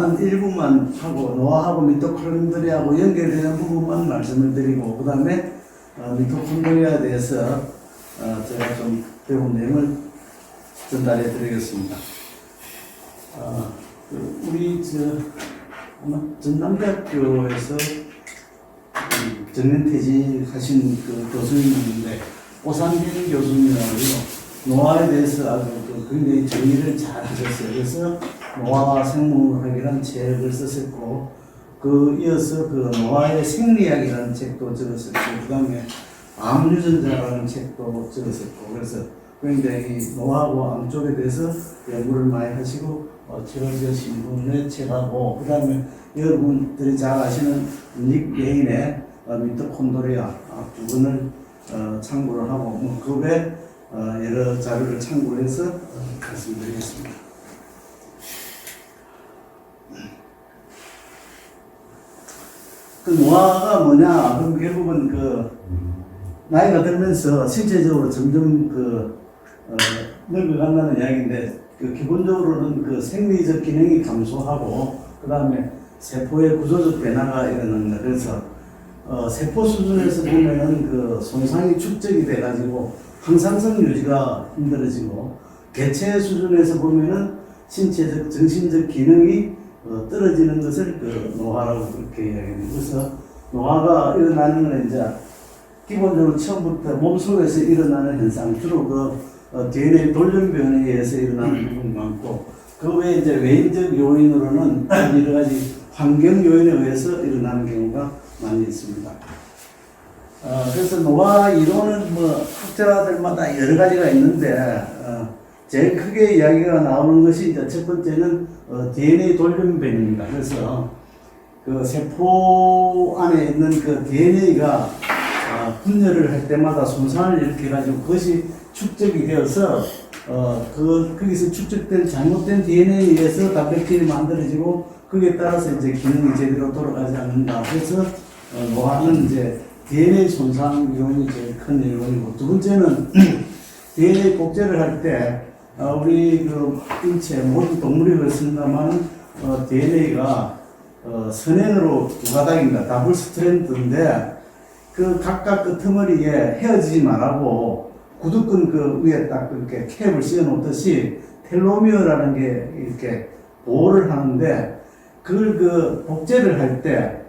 한 일부만 하고 노화하고 미토콘드리아하고 연결되는 부분만 말씀을 드리고 그 다음에 미토콘드리아에 대해서 제가 좀 배운 내용을 전달해 드리겠습니다. 우리 아마 전남대학교에서 정년퇴직하신 그 교수님인데 오상진 교수님이라고요. 노화에 대해서 아주 굉장히 정리를 잘 하셨어요. 그래서 노화 생물학이라는 책을 쓰셨고 그 이어서 그 노화의 생리학이라는 책도 적으셨고 그 다음에 암 유전자라는 책도 적으셨고 그래서 굉장히 노화하고 암 쪽에 대해서 연구를 많이 하시고 지어져 신문에 책하고 그 다음에 여러분들이 잘 아시는 닉 레인의 미토콘드리아 두 권을 참고를 하고 그 외 여러 자료를 참고해서 말씀드리겠습니다. 그 노화가 뭐냐? 그럼 결국은 그 나이가 들면서 신체적으로 점점 늙어간다는 이야기인데 기본적으로는 그 생리적 기능이 감소하고 그 다음에 세포의 구조적 변화가 일어납니다. 그래서 세포 수준에서 보면은 그 손상이 축적이 돼가지고 항상성 유지가 힘들어지고 개체 수준에서 보면은 신체적 정신적 기능이 떨어지는 것을 그 노화라고 그렇게 이야기합니다. 그래서 노화가 일어나는 건 이제 기본적으로 처음부터 몸속에서 일어나는 현상 주로 그 DNA 돌연변에 의해서 일어나는 부분이 많고 그 외에 이제 외인적 요인으로는 여러 가지 환경 요인에 의해서 일어나는 경우가 많이 있습니다. 그래서 노화 이론은 학자들마다 여러 가지가 있는데 제일 크게 이야기가 나오는 것이 이제 첫 번째는 DNA 돌연변입니다. 그래서 그 세포 안에 있는 그 DNA가 분열을 할 때마다 손상을 일으켜가지고 그것이 축적이 되어서 거기서 축적된 잘못된 DNA에 의해서 단백질이 만들어지고 거기에 따라서 이제 기능이 제대로 돌아가지 않는다. 그래서 노화는 이제 DNA 손상 요인이 제일 큰 요인이고 두 번째는 DNA 복제를 할 때 우리 그 인체 모든 동물이 그렇습니다만 DNA가 선행으로 두 가닥입니다. 더블 스트랜드인데 그 각각 그 틈머리에 헤어지지 말라고 구두끈 그 위에 딱 이렇게 캡을 씌워 놓듯이 텔로미어라는 게 이렇게 보호를 하는데 그걸 그 복제를 할 때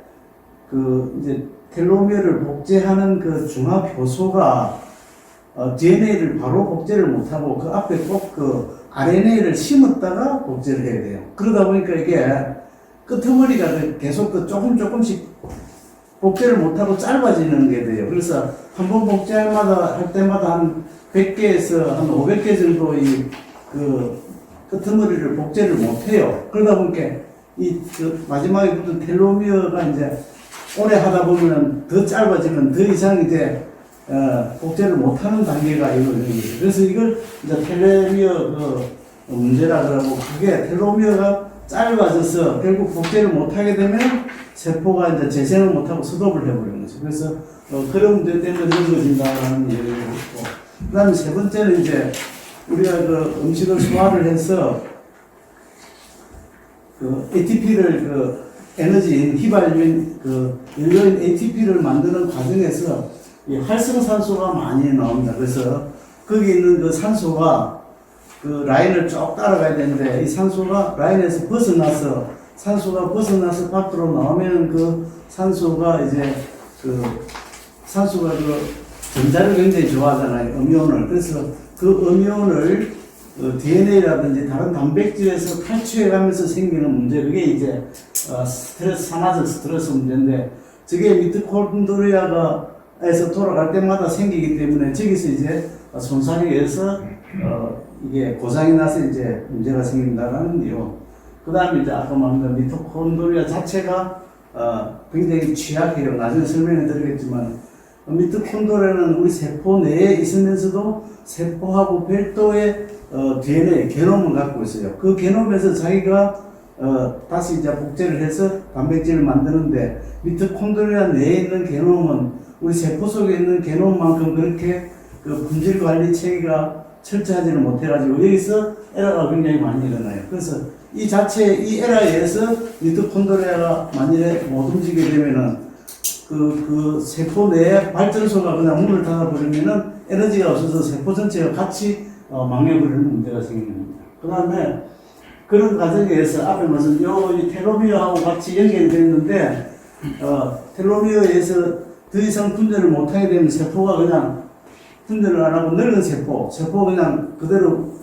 그 이제 텔로미어를 복제하는 그 중합 효소가 DNA를 바로 복제를 못하고 그 앞에 꼭 그 RNA를 심었다가 복제를 해야 돼요. 그러다 보니까 이게 끄트머리가 계속 그 조금씩 복제를 못하고 짧아지는 게 돼요. 그래서 한 번 복제할 때마다 한 100개에서 한 500개 정도의 그 끄트머리를 복제를 못해요. 그러다 보니까 그 마지막에 붙은 텔로미어가 이제 오래 하다 보면 더 짧아지면 더 이상 이제 복제를 못하는 단계가 이루어지는 거예요. 그래서 이걸 이제 텔로미어 문제라 그러고 그게 텔로미어가 짧아져서 결국 복제를 못하게 되면 세포가 이제 재생을 못하고 스톱을 해버리는 거죠. 그래서 그런 문제 때문에 늙어진다는 얘기를 했고, 그 다음에 세 번째는 이제 우리가 그 음식을 소화를 해서 그 ATP를 그 에너지인 휘발유인 그 연료인 ATP를 만드는 과정에서 이 활성산소가 많이 나옵니다. 그래서 거기 있는 그 산소가 그 라인을 쭉 따라가야 되는데 이 산소가 라인에서 벗어나서 산소가 벗어나서 밖으로 나오면 그 산소가 이제 그 산소가 그 전자를 굉장히 좋아하잖아요. 음이온을. 그래서 그 음이온을 DNA라든지 다른 단백질에서 탈취해 가면서 생기는 문제, 그게 이제 산화적 스트레스 문제인데, 저게 미토콘드리아에서 돌아갈 때마다 생기기 때문에 저기서 이제 손상에 의해서 이게 고장이 나서 이제 문제가 생긴다는 이유. 그 다음에 이제 아까 말한 미토콘드리아 자체가 굉장히 취약해요. 나중에 설명해 드리겠지만, 미토콘드리아는 우리 세포 내에 있으면서도 세포하고 별도의 DNA, 게놈을 갖고 있어요. 그 게놈에서 자기가 다시 이제 복제를 해서 단백질을 만드는데, 미토콘드리아 내에 있는 게놈은 우리 세포 속에 있는 게놈만큼 그렇게 그 품질 관리 체계가 철저하지는 못해가지고 여기서 에러가 굉장히 많이 일어나요. 그래서 이 자체 이 에러에 의해서 미토콘드리아가 만일에 못 움직이게 되면은 그 세포 내에 발전소가 그냥 문을 닫아버리면은 에너지가 없어서 세포 전체가 같이 망해버리는 문제가 생기는 겁니다. 그 다음에 그런 과정에 의해서 앞에 말씀 이 텔로미어하고 같이 연결이 됐는데 텔로미어에 의해서 더 이상 분절을 못하게 되면 세포가 그냥 분절을 안 하고 늙은 세포가 그냥 그대로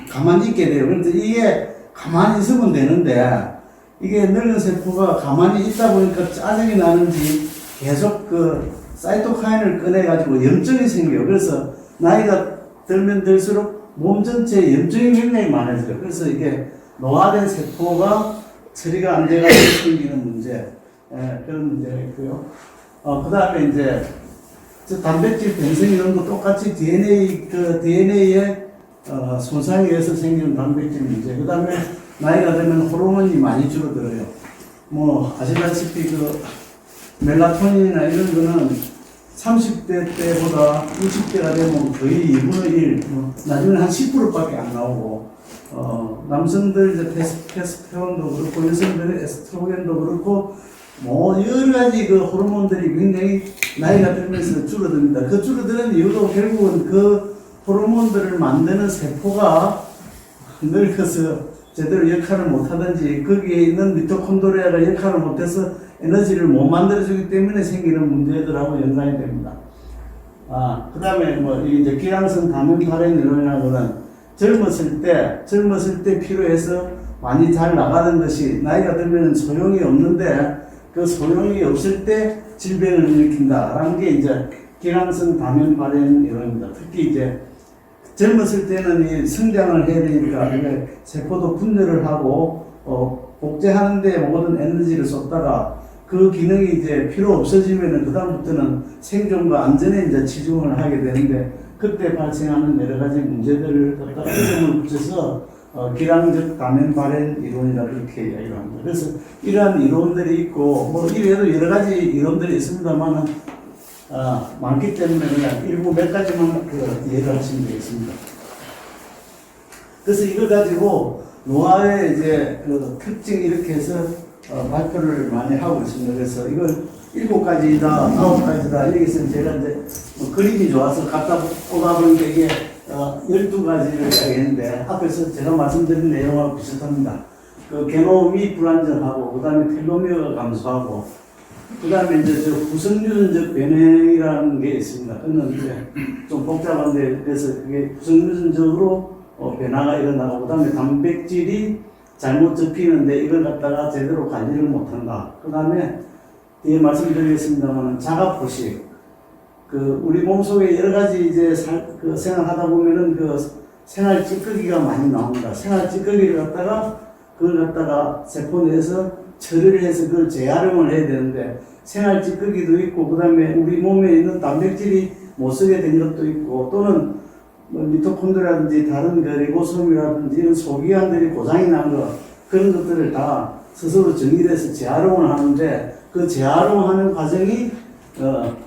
가만히 있게 돼요. 그런데 이게 가만히 있으면 되는데 이게 늙은 세포가 가만히 있다 보니까 짜증이 나는지 계속 그 사이토카인을 꺼내가지고 염증이 생겨요. 그래서 나이가 들면 들수록 몸 전체에 염증이 굉장히 많아져요. 그래서 이게 노화된 세포가 처리가 안 돼가지고 생기는 문제, 그런 문제가 있고요. 그 다음에 이제 단백질 변성 이런 거 똑같이 DNA에 손상에 의해서 생기는 단백질 문제. 그 다음에 나이가 되면 호르몬이 많이 줄어들어요. 뭐 아시다시피 멜라토닌이나 이런 거는 30대 때보다 60대가 되면 거의 2분의 1, 나중에 한 10%밖에 안 나오고, 남성들 이제 테스토스테론도 그렇고, 여성들의 에스트로겐도 그렇고, 뭐 여러 가지 그 호르몬들이 굉장히 나이가 들면서 줄어듭니다. 그 줄어드는 이유도 결국은 그 호르몬들을 만드는 세포가 늙어서 제대로 역할을 못하든지 거기에 있는 미토콘드리아가 역할을 못해서 에너지를 못 만들어주기 때문에 생기는 문제들하고 연관이 됩니다. 그 다음에 뭐 이제 기량성 감염 발행 이론이라는 거는 젊었을 때 필요해서 많이 잘 나가는 것이 나이가 들면 소용이 없는데 그 소용이 없을 때 질병을 일으킨다라는 게 이제 기량성 감염 발행 이론입니다. 특히 이제 젊었을 때는 이 성장을 해야 되니까 세포도 분열을 하고 복제하는데 모든 에너지를 쏟다가 그 기능이 이제 필요 없어지면은 그다음부터는 생존과 안전에 이제 치중을 하게 되는데 그때 발생하는 여러 가지 문제들을 갖다가 이름을 붙여서 기량적 감염 발행 이론이라 그렇게 이야기를 합니다. 그래서 이러한 이론들이 있고 뭐 이외에도 여러 가지 이론들이 있습니다만은 많기 때문에 그냥 일부 몇 가지만 이해를 하시면 되겠습니다. 그래서 이걸 가지고 노화의 이제 그 특징 이렇게 해서 발표를 많이 하고 있습니다. 그래서 이걸 7가지다, 9가지다, 여기서 제가 이제 그림이 좋아서 갖다 꼽아보니까 이게 12가지를 이야기했는데 앞에서 제가 말씀드린 내용하고 비슷합니다. 그 게놈이 불안정하고, 그 다음에 텔로미어가 감소하고, 그 다음에 이제 구성유전적 변형이라는 게 있습니다. 그거는 이제 좀 복잡한데, 그래서 그게 구성유전적으로 변화가 일어나고, 그 다음에 단백질이 잘못 접히는데 이걸 갖다가 제대로 관리를 못한다. 그 다음에 뒤에 말씀드리겠습니다만 자가포식. 우리 몸속에 여러 가지 이제 생활하다 보면은 생활 찌꺼기가 많이 나옵니다. 생활 찌꺼기를 갖다가 그걸 갖다가 세포 내에서 처리를 해서 그걸 재활용을 해야 되는데 생활 찌꺼기도 있고 그 다음에 우리 몸에 있는 단백질이 못 쓰게 된 것도 있고 또는 미토콘드리아라든지 다른 리보솜이라든지 이런 소기관들이 고장이 난 거 그런 것들을 다 스스로 정리를 해서 재활용을 하는데 그 재활용하는 과정이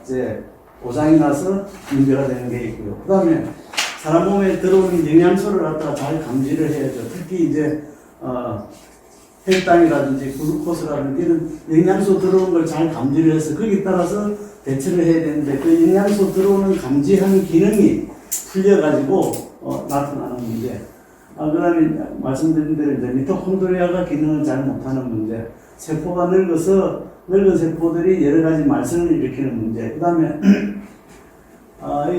이제 고장이 나서 문제가 되는 게 있고요. 그 다음에 사람 몸에 들어오는 영양소를 갖다가 잘 감지를 해야죠. 특히 이제 혈당이라든지 글루코스라든지 이런 영양소 들어오는 걸 잘 감지를 해서 거기에 따라서 대처를 해야 되는데 그 영양소 들어오는 감지하는 기능이 풀려가지고 나타나는 문제. 그 다음에 말씀드린 대로 이제 미토콘드리아가 기능을 잘 못하는 문제. 세포가 늙어서 늙은 세포들이 여러 가지 말썽을 일으키는 문제. 그 다음에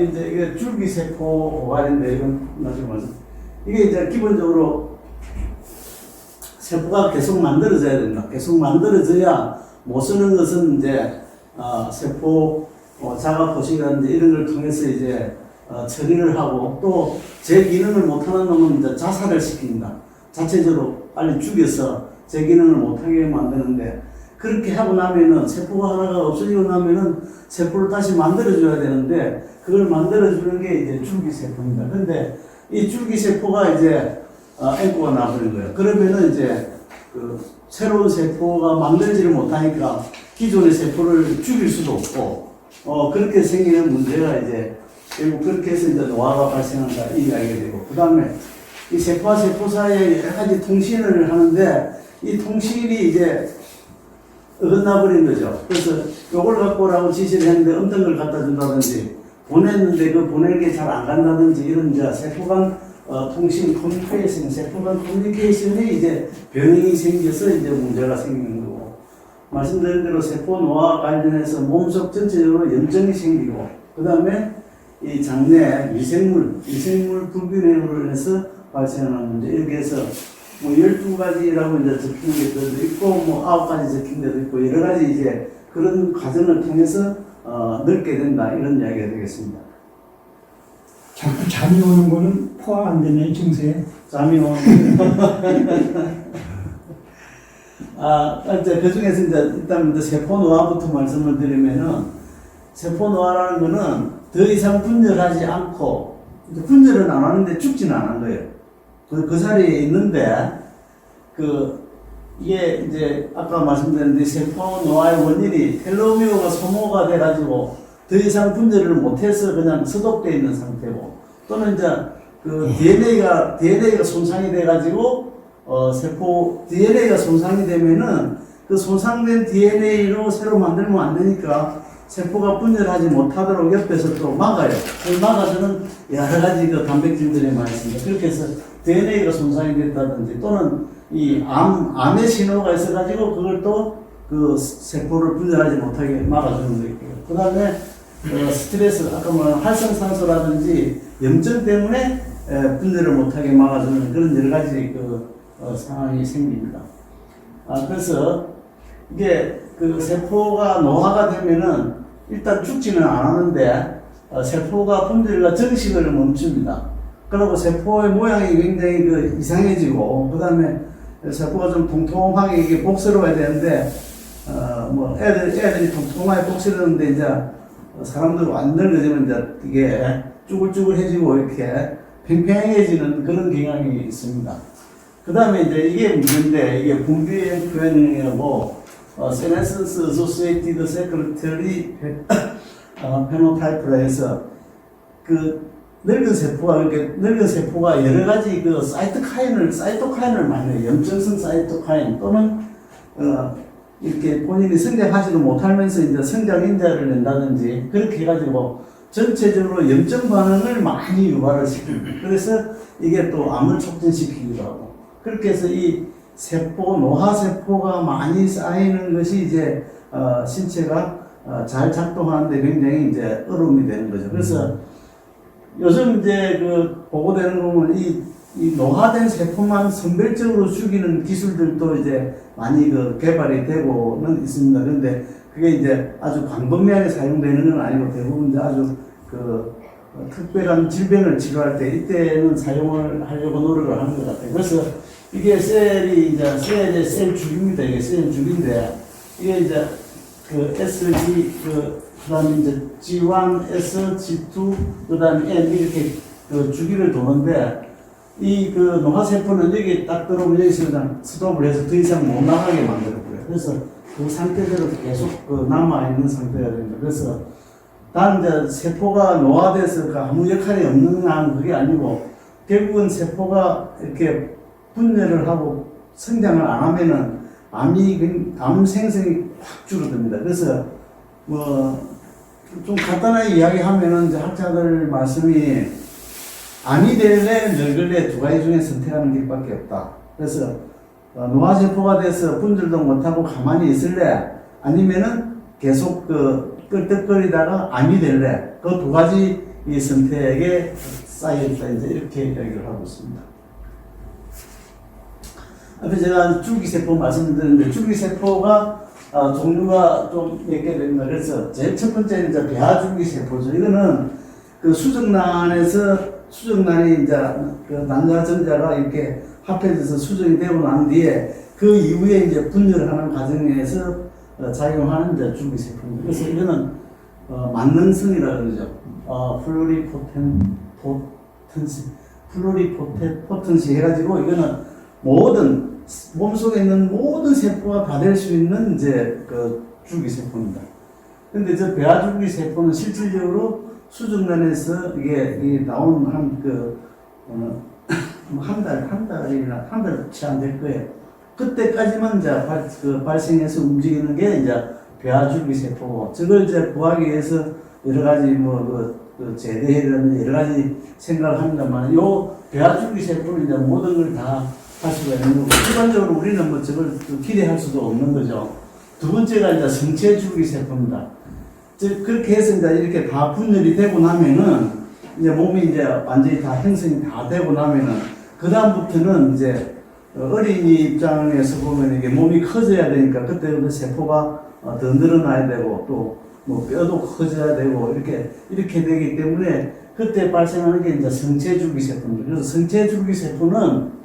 이제 이게 줄기세포가 있는데 이건 나중에 말씀. 이게 이제 기본적으로 세포가 계속 만들어져야 된다. 계속 만들어져야 못 쓰는 것은 이제 세포 자가포식이라든지 이런 걸 통해서 이제 처리를 하고 또 제 기능을 못하는 놈은 이제 자살을 시킵니다. 자체적으로 빨리 죽여서 제 기능을 못하게 만드는데 그렇게 하고 나면은 세포가 하나가 없어지고 나면은 세포를 다시 만들어줘야 되는데 그걸 만들어주는 게 이제 줄기세포입니다. 근데 이 줄기세포가 이제 앵꼬가 나버린 거예요. 그러면은 이제 새로운 세포가 만들지를 못하니까 기존의 세포를 죽일 수도 없고 그렇게 생기는 문제가 이제 결국 그렇게 해서 이제 노화가 발생한다 이 이야기가 되고, 그 다음에 이 세포와 세포 사이에 여러 가지 통신을 하는데 이 통신이 이제 어긋나 버린 거죠. 그래서 요걸 갖고 오라고 지시를 했는데 없는 걸 갖다 준다든지, 보냈는데 그 보낼 게 잘 안 간다든지, 이런 이제 세포 간 통신 커뮤니케이션, 세포 간 커뮤니케이션이 이제 변형이 생겨서 이제 문제가 생기는 거고, 말씀드린 대로 세포 노화 관련해서 몸속 전체적으로 염증이 생기고, 그 다음에 이 장내 미생물 불균형으로 인해서 발생하는 문제, 이렇게 해서 뭐 12가지라고 이제 적힌 것들도 있고, 뭐 9가지 적힌 데도 있고, 여러 가지 이제 그런 과정을 통해서 넓게 된다, 이런 이야기가 되겠습니다. 자꾸 잠이 오는 거는 포함 안 되네, 증세에. 잠이 오는 이제 그 중에서 이제 일단 세포 노화부터 말씀을 드리면은, 세포 노화라는 거는 더 이상 분열하지 않고, 분열은 안 하는데 죽지는 않은 거예요. 그 자리에 있는데, 이게 이제 아까 말씀드렸는데, 세포 노화의 원인이 텔로미어가 소모가 돼가지고 더 이상 분열을 못해서 그냥 스톱되어 있는 상태고, 또는 이제 DNA가 손상이 돼가지고, DNA가 손상이 되면은 그 손상된 DNA로 새로 만들면 안 되니까 세포가 분열하지 못하도록 옆에서 또 막아요. 그걸 막아주는 여러 가지 단백질들이 많이 있습니다. 그렇게 해서 DNA가 손상이 됐다든지, 또는 이 암의 신호가 있어가지고 그걸 또 세포를 분열하지 못하게 막아주는 거 있고요. 그 다음에 스트레스, 아까 말한 활성산소라든지 염증 때문에 분열을 못하게 막아주는 그런 여러 가지 상황이 생깁니다. 그래서 이게 세포가 노화가 되면은 일단 죽지는 않았는데 세포가 분열과 증식을 멈춥니다. 그리고 세포의 모양이 굉장히 이상해지고, 그 다음에 세포가 좀 통통하게 이게 복스러워야 되는데, 뭐 애들이 통통하게 복스러는데 이제 사람들 안 늙어지면 이제 이게 쭈글쭈글해지고 이렇게 팽팽해지는 그런 경향이 있습니다. 그 다음에 이제 이게 문제인데, 이게 분비의 표현이고, 세네센스 어소시에이티드 세크레터리 페노타입이라 해서 늙은 세포가 여러 가지 사이토카인을 많이 해요. 염증성 사이토카인, 또는 이렇게 본인이 성장하지도 못하면서 이제 성장인자를 낸다든지, 그렇게 해가지고 전체적으로 염증 반응을 많이 유발을 시킵니다. 그래서 이게 또 암을 촉진시키기도 하고, 그렇게 해서 이 노화세포가 많이 쌓이는 것이 이제 신체가 잘 작동하는데 굉장히 이제 어려움이 되는 거죠. 그래서 요즘 이제 보고되는 거 보면 이 노화된 세포만 선별적으로 죽이는 기술들도 이제 많이 개발이 되고는 있습니다. 그런데 그게 이제 아주 광범위하게 사용되는 건 아니고, 대부분 이제 아주 특별한 질병을 치료할 때 이때는 사용을 하려고 노력을 하는 것 같아요. 그래서 이게 셀의 죽입니다. 이게 셀 죽인데, 이게 이제 SG, 그 다음에 이제 G1, S, G2, 그 다음에 N 이렇게 주기를 도는데, 노화세포는 여기 딱 들어오면 여기서 그냥 스톱을 해서 더 이상 못 나가게 만들어버려요. 그래서 그 상태대로 계속 남아있는 상태가 됩니다. 그래서 단 이제 세포가 노화돼서 아무 역할이 없는 한 그게 아니고, 결국은 세포가 이렇게 분열을 하고 성장을 안 하면은 암 생성이 확 줄어듭니다. 그래서 좀 간단하게 이야기하면은 이제 학자들 말씀이, 암이 될래 늙을래 두 가지 중에 선택하는 길밖에 없다. 그래서 노화세포가 돼서 분절도 못하고 가만히 있을래, 아니면은 계속 끌떡거리다가 암이 될래, 그 두 가지 이 선택에 쌓여있다, 이제 이렇게 이야기를 하고 있습니다. 앞에 제가 줄기세포 말씀드렸는데, 줄기세포가 종류가 좀 몇 개 됩니다. 그래서 제일 첫 번째는 이제 배아줄기세포죠. 이거는 수정란이 이제 난자 전자가 이렇게 합해져서 수정이 되고 난 뒤에 그 이후에 이제 분열하는 과정에서 작용하는 이제 줄기세포입니다. 그래서 이거는 만능성이라 그러죠. 플루리포텐시 해가지고, 이거는 몸속에 있는 모든 세포가 다 될 수 있는 이제 줄기세포입니다. 근데 저 배아줄기세포는 실질적으로 수정란에서 이게 나온 한 달 채 안 될 거예요. 그때까지만 이제 발생해서 움직이는 게 이제 배아줄기세포고, 저걸 이제 구하기 위해서 여러 가지 제대라는 여러 가지 생각을 합니다만, 요 배아줄기세포는 이제 모든 걸 다 할 수가 있는 거고, 일반적으로 우리는 뭐 저걸 기대할 수도 없는 거죠. 두 번째가 이제 성체줄기세포입니다. 그렇게 해서 이제 이렇게 다 분열이 되고 나면은, 이제 몸이 이제 완전히 다 형성이 다 되고 나면은, 그다음부터는 이제 어린이 입장에서 보면 이게 몸이 커져야 되니까 그때부터 세포가 더 늘어나야 되고, 또 뭐 뼈도 커져야 되고, 이렇게 되기 때문에 그때 발생하는 게 이제 성체줄기세포입니다. 그래서 성체줄기세포는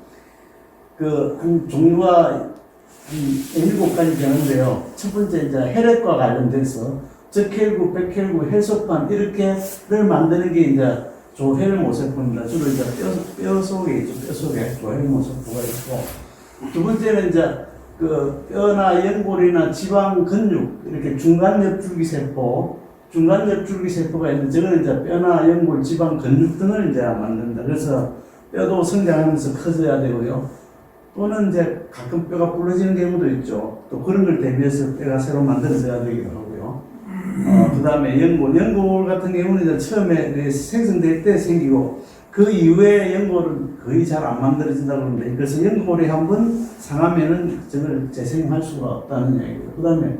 한 종류가 한 7가지 되는데요. 첫 번째 이제 혈액과 관련돼서 적혈구, 백혈구, 혈소판 이렇게를 만드는 게 이제 조혈모세포입니다. 주로 이제 뼈 속에 있죠. 뼈 속에 조혈모세포가 있고, 두 번째는 이제 뼈나 연골이나 지방, 근육 이렇게 중간엽줄기세포가 있는데, 저거는 이제 뼈나 연골, 지방, 근육 등을 이제 만든다. 그래서 뼈도 성장하면서 커져야 되고요. 또는 이제 가끔 뼈가 부러지는 경우도 있죠. 또 그런 걸 대비해서 뼈가 새로 만들어져야 되기도 하고요. 그 다음에 연골 같은 경우는 이제 처음에 생성될 때 생기고, 그 이후에 연골은 거의 잘 안 만들어진다고 하는데, 그래서 연골이 한번 상하면은 저걸 재생할 수가 없다는 이야기고요. 그 다음에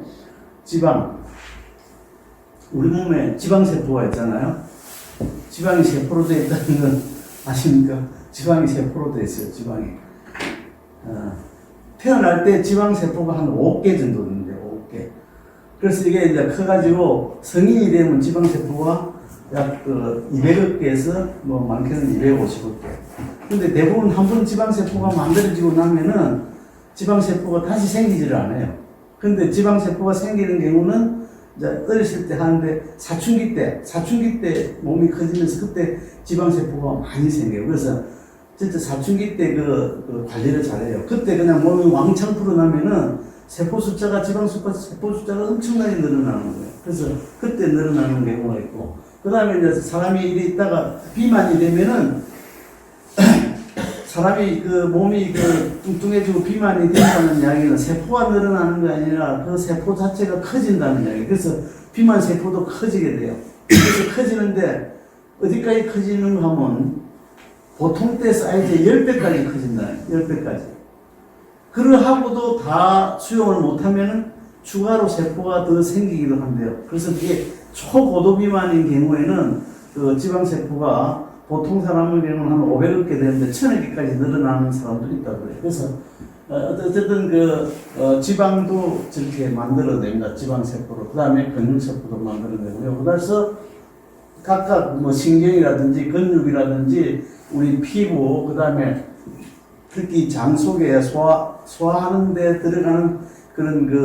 지방. 우리 몸에 지방세포가 있잖아요. 지방이 세포로 되어 있다는 건 아십니까? 지방이 세포로 되어 있어요, 지방이. 태어날 때 지방세포가 한 5개 정도 되는데, 5개. 그래서 이게 이제 커가지고 성인이 되면 지방세포가 약 200억 개에서 뭐 많게는 250억 개. 근데 대부분 한 번 지방세포가 만들어지고 나면은 지방세포가 다시 생기지를 않아요. 근데 지방세포가 생기는 경우는 이제 어렸을 때 하는데, 사춘기 때 몸이 커지면서 그때 지방세포가 많이 생겨요. 그래서 진짜 사춘기 때 관리를 잘해요. 그때 그냥 몸이 왕창 불어나면은 세포 숫자가, 세포 숫자가 엄청나게 늘어나는 거예요. 그래서 그때 늘어나는 경우가 있고, 그 다음에 이제 사람이 이리 있다가 비만이 되면은, 사람이 몸이 뚱뚱해지고 비만이 된다는 이야기는 세포가 늘어나는 게 아니라 그 세포 자체가 커진다는 이야기. 그래서 비만 세포도 커지게 돼요. 그래서 커지는데, 어디까지 커지는가 하면, 보통 때 사이즈의 10배까지 커진다. 10배까지. 그러하고도 다 수용을 못하면은 추가로 세포가 더 생기기도 한대요. 그래서 이게 초고도 비만인 경우에는 지방세포가 보통 사람의 경우는 한 500억 개 되는데 1000억 개까지 늘어나는 사람도 있다고 그래요. 그래서 어쨌든 지방도 저렇게 만들어냅니다. 지방세포로. 그 다음에 근육세포도 만들어내고요. 그래서 각각 뭐 신경이라든지 근육이라든지 우리 피부, 그 다음에 특히 장 속에 소화하는 데 들어가는 그런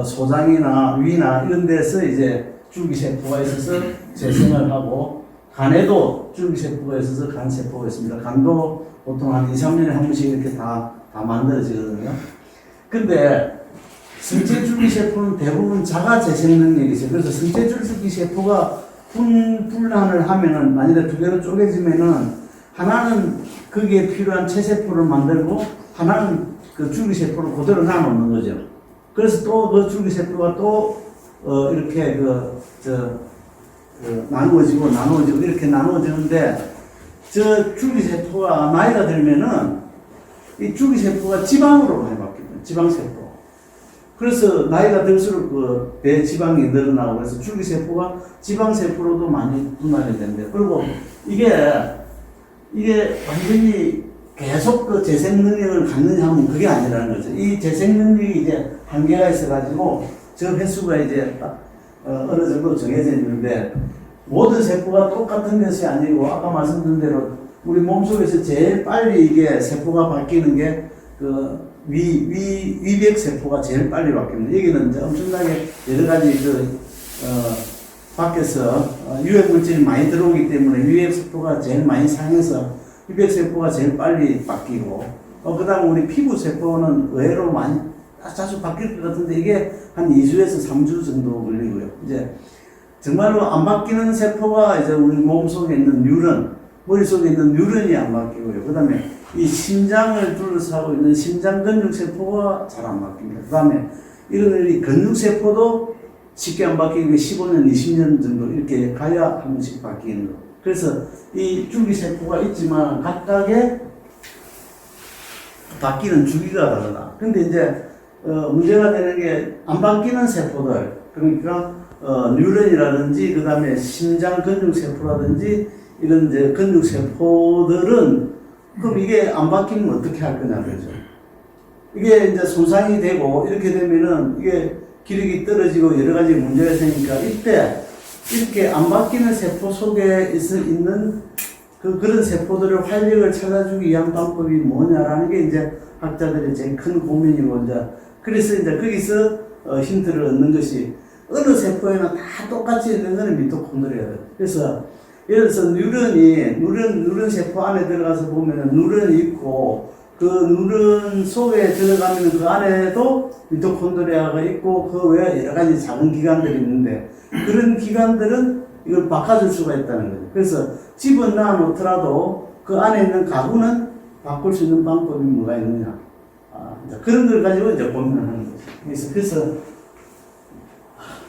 소장이나 위나 이런 데서 이제 줄기세포가 있어서 재생을 하고, 간에도 줄기세포가 있어서 간세포가 있습니다. 간도 보통 한 2, 3년에 한 번씩 이렇게 다 만들어지거든요. 근데 성체줄기세포는 대부분 자가 재생 능력이 있어요. 그래서 성체줄기세포가 분란을 하면은, 만일에 두 개로 쪼개지면은, 하나는 거기에 필요한 체세포를 만들고, 하나는 그 줄기세포를 그대로 나눠놓는 거죠. 그래서 또 그 줄기세포가 또, 이렇게 나누어지고 이렇게 나누어지는데, 저 줄기세포가 나이가 들면은, 이 줄기세포가 지방으로 많이 바뀝니다. 지방세포. 그래서 나이가 들수록 배 지방이 늘어나고, 그래서 줄기세포가 지방세포로도 많이 분할이 된대요. 그리고 이게 완전히 계속 재생 능력을 갖느냐 하면 그게 아니라는 거죠. 이 재생 능력이 이제 한계가 있어가지고, 저 횟수가 이제 어느 정도 정해져 있는데, 모든 세포가 똑같은 것이 아니고, 아까 말씀드린 대로 우리 몸속에서 제일 빨리 이게 세포가 바뀌는 게 위백세포가 제일 빨리 바뀝니다. 여기는 이제 엄청나게 여러 가지 밖에서 유해물질이 많이 들어오기 때문에 위백세포가 제일 많이 상해서 위백세포가 제일 빨리 바뀌고, 그 다음 우리 피부세포는 의외로 많이 자주 바뀔 것 같은데, 이게 한 2주에서 3주 정도 걸리고요. 이제 정말로 안 바뀌는 세포가 이제 우리 몸 속에 있는 뉴런, 머릿속에 있는 뉴런이 안 바뀌고요. 그 다음에 이 심장을 둘러싸고 있는 심장 근육 세포가 잘 안 바뀝니다. 그 다음에 이런 이 근육 세포도 쉽게 안 바뀌고 15년, 20년 정도 이렇게 가야 한 번씩 바뀌는 거. 그래서 이 줄기 세포가 있지만 각각의 바뀌는 주기가 다르다. 근데 이제 문제가 되는 게 안 바뀌는 세포들, 그러니까 뉴런이라든지 그 다음에 심장 근육 세포라든지 이런 이제 근육 세포들은 그럼 이게 안 바뀌면 어떻게 할 거냐 그러죠. 이게 이제 손상이 되고 이렇게 되면은 이게 기력이 떨어지고 여러 가지 문제가 생기니까 이때 이렇게 안 바뀌는 세포 속에 있는 그런 세포들의 활력을 찾아주기 위한 방법이 뭐냐라는 게 이제 학자들의 제일 큰 고민이고 이제 그래서 이제 거기서 힌트를 얻는 것이 어느 세포에나 다 똑같이 있는 것은 미토콘드리아예요. 그래서 예를 들어서 뉴런 세포 안에 들어가서 보면은 뉴런이 있고 그 뉴런 속에 들어가면 그 안에도 미토콘드리아가 있고 그 외에 여러 가지 작은 기관들이 있는데 그런 기관들은 이걸 바꿔줄 수가 있다는 거죠. 그래서 집어넣어 놓더라도 그 안에 있는 가구는 바꿀 수 있는 방법이 뭐가 있느냐. 그런 걸 가지고 이제 고민을 하는 거죠. 그래서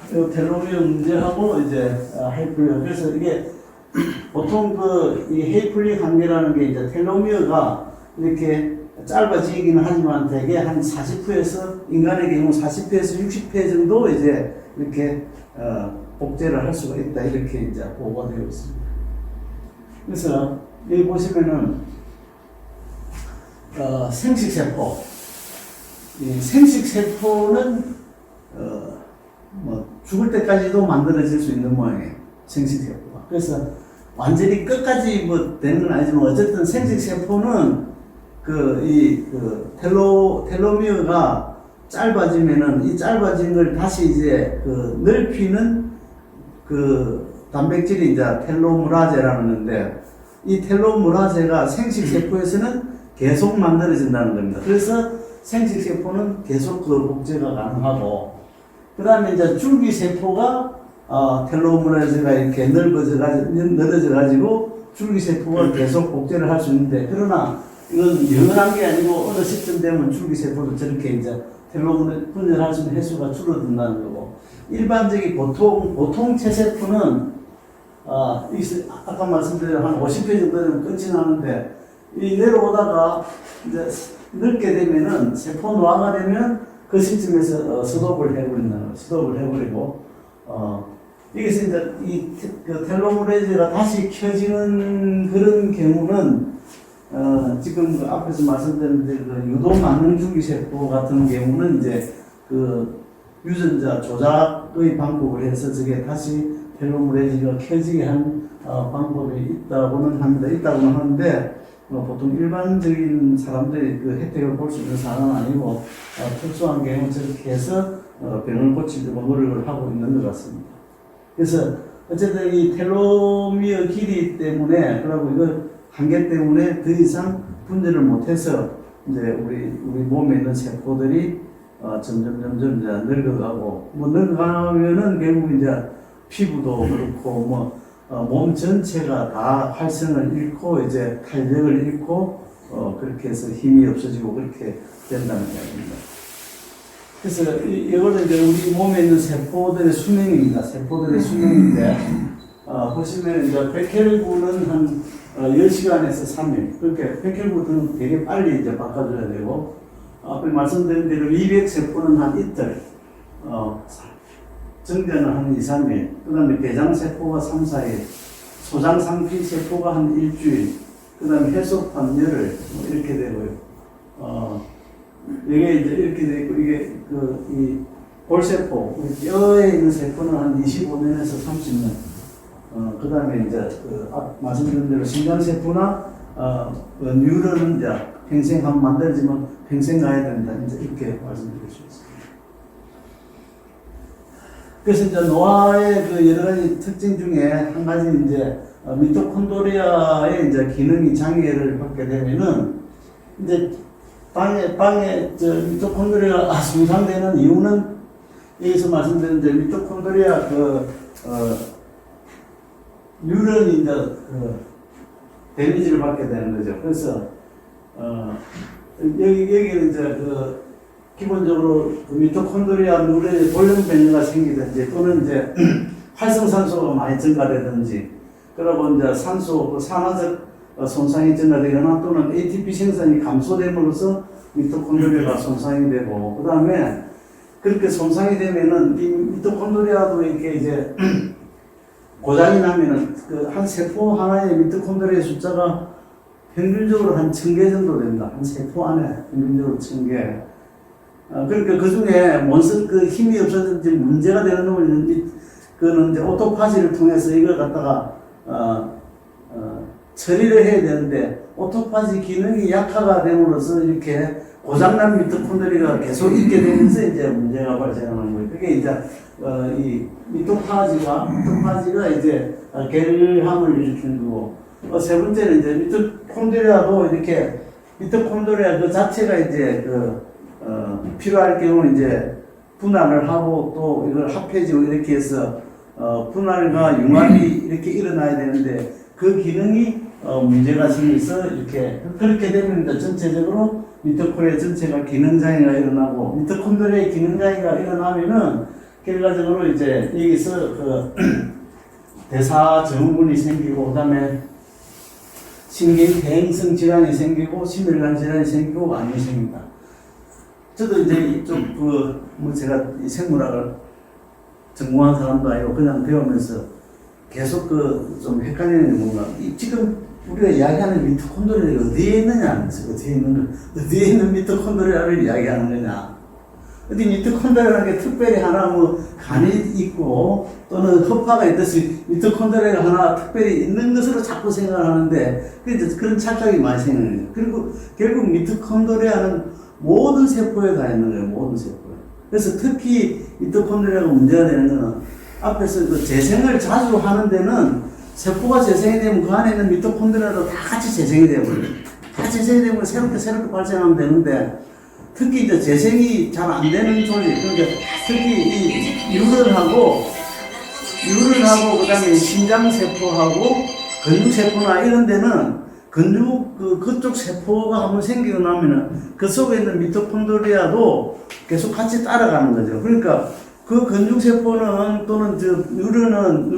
이 텔로미어 문제하고 이제 헤이플링. 그래서 이게 보통 이 헤이플링 한계라는 게 이제 텔로미어가 이렇게 짧아지기는 하지만 대개 한 40회에서 인간의 경우 40회에서 60회 정도 이제 이렇게 복제를 할 수가 있다 이렇게 이제 보고가 되어 있습니다. 그래서 여기 보시면은 생식세포, 이 생식세포는 뭐 죽을 때까지도 만들어질 수 있는 모양이에요. 생식세포가. 그래서 완전히 끝까지 뭐 되는 건 아니지만 어쨌든 생식세포는 텔로미어가 짧아지면은 이 짧아진 걸 다시 이제 넓히는 단백질이 이제 텔로메라제라는 건데 이 텔로메라제가 생식세포에서는 계속 만들어진다는 겁니다. 그래서 생식세포는 계속 복제가 가능하고 그 다음에 이제 줄기세포가 텔로메라제가 이렇게 늘어져 가지고 줄기세포가 계속 복제를 할 수 있는데 그러나 이건 영원한 게 아니고 어느 시점 되면 줄기세포도 저렇게 이제 텔로메라 분열할 수 있는 횟수가 줄어든다는 거고 일반적인 보통 체세포는 아까 말씀드린 한 50회 정도 되면 끝이 나는데 이 내려오다가 이제 넓게 되면은 세포 노화가 되면 그 시점에서 스톱을 해버린다는 거예요. 스톱을 해버리고 여기서 이제 그 텔로메라제가 다시 켜지는 그런 경우는 지금 앞에서 말씀드린 그 유도 만능 줄기세포 같은 경우는 이제 그 유전자 조작의 방법을 해서 저게 다시 텔로메라제가 켜지게 한 방법이 있다고는 하는데 보통 일반적인 사람들이 그 혜택을 볼 수 있는 사람은 아니고 특수한 경우 저렇게 해서 병을 고치려고 노력을 하고 있는 것 같습니다. 그래서 어쨌든 이 텔로미어 길이 때문에 그리고 이거 한계 때문에 더 이상 분열을 못해서 이제 우리 몸에 있는 세포들이 점점 이제 늙어가고 늙어가면은 결국 이제 피부도 그렇고 몸 전체가 다 활성을 잃고 이제 탄력을 잃고 그렇게 해서 힘이 없어지고 그렇게 된다는 이야기입니다. 그래서 이거는 이제 우리 몸에 있는 세포들의 수명입니다. 세포들의 수명인데 보시면 이제 백혈구는 한 10시간에서 3일. 그러니까 백혈구는 되게 빨리 이제 바꿔줘야 되고 앞에 말씀드린 대로 200세포는 한 이틀. 정제는 한 2, 3일, 그 다음에 대장세포가 3, 4일, 소장상피세포가 한 일주일, 그 다음에 혈소판 열흘, 이렇게 되고요. 이게 이제 이렇게 되고, 이게 이 볼세포, 뼈에 있는 세포는 한 25년에서 30년, 그 다음에 이제 말씀드린 대로 심장세포나 뉴런은 이제 평생 한번 만들지만 평생 가야 된다. 이제 이렇게 말씀드릴 수 있습니다. 그래서 이제 노화의 그 여러 가지 특징 중에 한 가지 이제 미토콘드리아의 이제 기능이 장애를 받게 되면은 이제 방에 미토콘드리아가 손상되는 이유는 여기서 말씀드린 이제 미토콘드리아 그 뉴런이 이제 데미지를 받게 되는 거죠. 그래서 여기는 이제 기본적으로 미토콘드리아 누런의 돌연 변이가 생기든지 또는 이제 활성산소가 많이 증가되든지 그러고 이제 산소 산화적 손상이 증가되거나 또는 ATP 생산이 감소됨으로써 미토콘드리아가 손상이 되고 그 다음에 그렇게 손상이 되면은 이 미토콘드리아도 이렇게 이제 고장이 나면은 한 세포 하나의 미토콘드리아의 숫자가 평균적으로 한 1000개 정도 됩니다. 한 세포 안에 평균적으로 1000개. 그러니까 그 중에 힘이 없어졌는지 문제가 되는 놈은 그는 이제 오토파지를 통해서 이걸 갖다가 처리를 해야 되는데 오토파지 기능이 약화가 됨으로써 이렇게 고장난 미토콘드리아가 계속 있게 되면서 이제 문제가 발생하는 거예요. 그게 이제 이 미토파지가 이제 결함을 일으키는 거고 세 번째는 이제 미토콘드리아도 이렇게 미토콘드리아 그 자체가 이제 필요할 경우 이제 분할을 하고 또 이걸 합해지고 이렇게 해서 분할과 융합이 이렇게 일어나야 되는데 그 기능이 문제가 생겨서 이렇게 그렇게 되면 전체적으로 미토콘드리아 전체가 기능장애가 일어나고 미토콘드리아의 기능장애가 일어나면은 결과적으로 이제 여기서 대사 증후군이 생기고 그다음에 신경 대행성 질환이 생기고 심혈관 질환이 생기고 암이 생깁니다. 저도 이제 이쪽 제가 이 생물학을 전공한 사람도 아니고 그냥 배우면서 계속 좀 헷갈리는 게 뭔가 지금 우리가 이야기하는 미토콘드리아가 어디에 있느냐 어디에 있는 미토콘드리아를 이야기하는 거냐 어디 미토콘드리아라는 게 특별히 하나 간이 있고 또는 허파가 있듯이 미토콘드리아가 하나 특별히 있는 것으로 자꾸 생각하는데 그런 착각이 많이 생기는 거예요. 그리고 결국 미토콘드리아는 모든 세포에 다 있는 거예요. 모든 세포에. 그래서 특히 미토콘드리아가 문제가 되는 거는 앞에서 재생을 자주 하는 데는 세포가 재생이 되면 그 안에 있는 미토콘드리아도 다 같이 재생이 되어버려요. 다 재생이 되면 새롭게 발생하면 되는데 특히 이제 재생이 잘 안 되는 조직, 그러니까 특히 이 뉴런하고 그다음에 심장세포하고 근육세포나 이런 데는 그쪽 세포가 한번 생기고 나면은 그 속에 있는 미토콘드리아도 계속 같이 따라가는 거죠. 그러니까 그 근육세포는 또는 뉴런은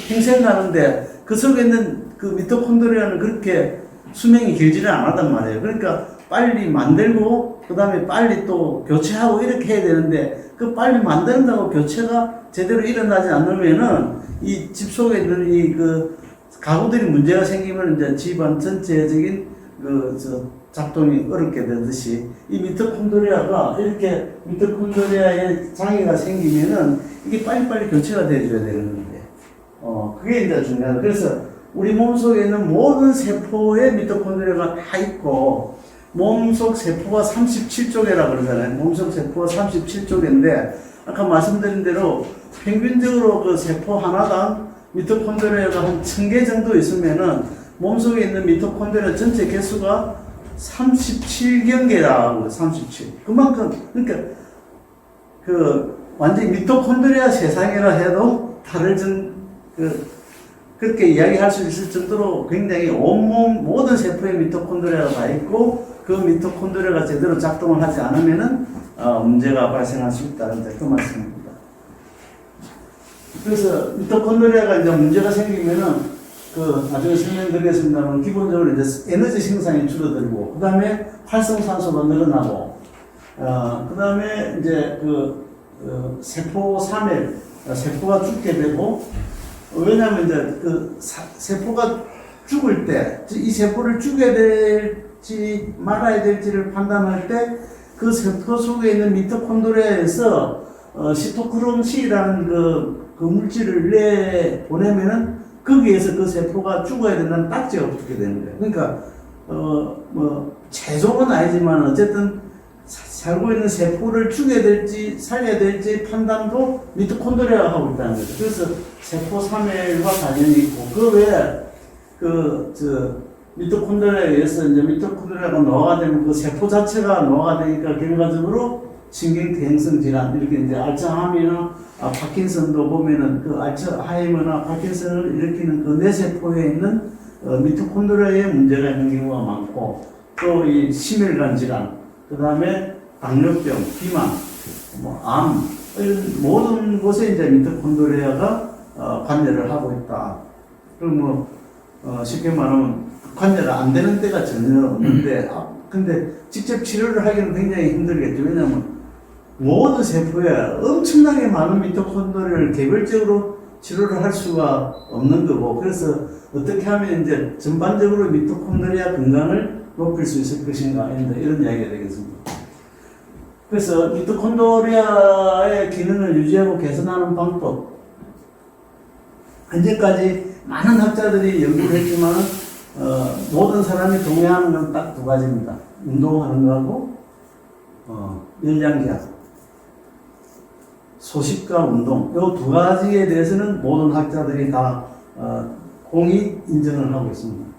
평생 가는데 그 속에 있는 그 미토콘드리아는 그렇게 수명이 길지는 않았단 말이에요. 그러니까 빨리 만들고 그 다음에 빨리 또 교체하고 이렇게 해야 되는데 그 빨리 만든다고 교체가 제대로 일어나지 않으면은 이 집 속에 있는 가구들이 문제가 생기면 이제 집안 전체적인 작동이 어렵게 되듯이 이 미토콘드리아가 이렇게 미토콘드리아에 장애가 생기면은 이게 빨리빨리 교체가 돼줘야 되는 건데 그게 이제 중요하다. 그래서 우리 몸속에 있는 모든 세포에 미토콘드리아가 다 있고 몸속 세포가 37쪽이라고 그러잖아요. 몸속 세포가 37쪽인데 아까 말씀드린 대로 평균적으로 그 세포 하나당 미토콘드리아가 한 1000개 정도 있으면은 몸속에 있는 미토콘드리아 전체 개수가 37경개라고 37. 그만큼 그러니까 완전히 미토콘드리아 세상이라 해도 그렇게 이야기할 수 있을 정도로 굉장히 온몸 모든 세포에 미토콘드리아가 다 있고 그 미토콘드리아가 제대로 작동을 하지 않으면은 문제가 발생할 수 있다는 그 말씀입니다. 그래서 미토콘드리아가 이제 문제가 생기면은 나중에 설명드리겠습니다만 기본적으로 이제 에너지 생산이 줄어들고 그 다음에 활성산소가 늘어나고 그 다음에 이제 세포 사멸 세포가 죽게 되고 왜냐하면 이제 세포가 죽을 때 이 세포를 죽여야 될지 말아야 될지를 판단할 때 그 세포 속에 있는 미토콘드리아에서 시토크롬C라는 그 물질을 내보내면은 거기에서 그 세포가 죽어야 된다는 딱지가 붙게 되는 거예요. 그러니까 최종은 아니지만 어쨌든 살고 있는 세포를 죽여야 될지 살려야 될지 판단도 미토콘드리아가 하고 있다는 거죠. 그래서 세포 사멸과 관련이 있고 그 외에 미토콘드리아에 의해서 이제 미토콘드리아가 노화가 되면 그 세포 자체가 노화가 되니까 결과적으로 신경퇴행성 질환 이렇게 이제 알츠하이머나 파킨슨도 보면은 그 알츠하이머나 파킨슨을 일으키는 그 뇌세포에 있는 미토콘드리아에 문제가 있는 경우가 많고 또 이 심혈관 질환, 그 다음에 당뇨병, 비만, 암 이런 모든 곳에 이제 미토콘드리아가 관여를 하고 있다. 그럼 쉽게 말하면 관여가 안 되는 때가 전혀 없는데 근데 직접 치료를 하기는 굉장히 힘들겠죠. 왜냐하면 모든 세포에 엄청나게 많은 미토콘드리아를 개별적으로 치료를 할 수가 없는 거고, 그래서 어떻게 하면 이제 전반적으로 미토콘드리아 건강을 높일 수 있을 것인가 이런 이야기가 되겠습니다. 그래서 미토콘드리아의 기능을 유지하고 개선하는 방법, 현재까지 많은 학자들이 연구를 했지만 모든 사람이 동의하는 건 딱 두 가지입니다. 운동하는 거하고 열량제약, 소식과 운동, 이 두 가지에 대해서는 모든 학자들이 다 공히 인정을 하고 있습니다.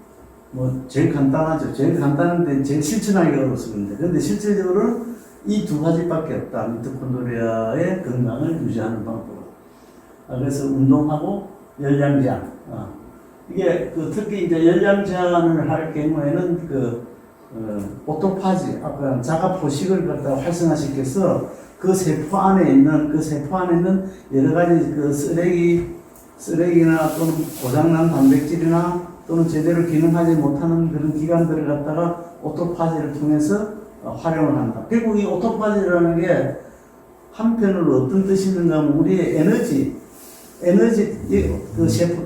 제일 간단하죠. 제일 간단한데 제일 실천하기가 어렵습니다. 그런데 실질적으로는 이 두 가지밖에 없다. 미토콘드리아의 건강을 유지하는 방법. 그래서 운동하고 열량 제한. 이게 특히 이제 열량 제한을 할 경우에는 오토파지, 아까 자가 포식을 갖다 활성화시켜서 그 세포 안에 있는 여러 가지 쓰레기나 또는 고장난 단백질이나 또는 제대로 기능하지 못하는 그런 기관들을 갖다가 오토파지를 통해서 활용을 한다. 결국 이 오토파지라는 게 한편으로 어떤 뜻이 있는가 하면 우리의 에너지,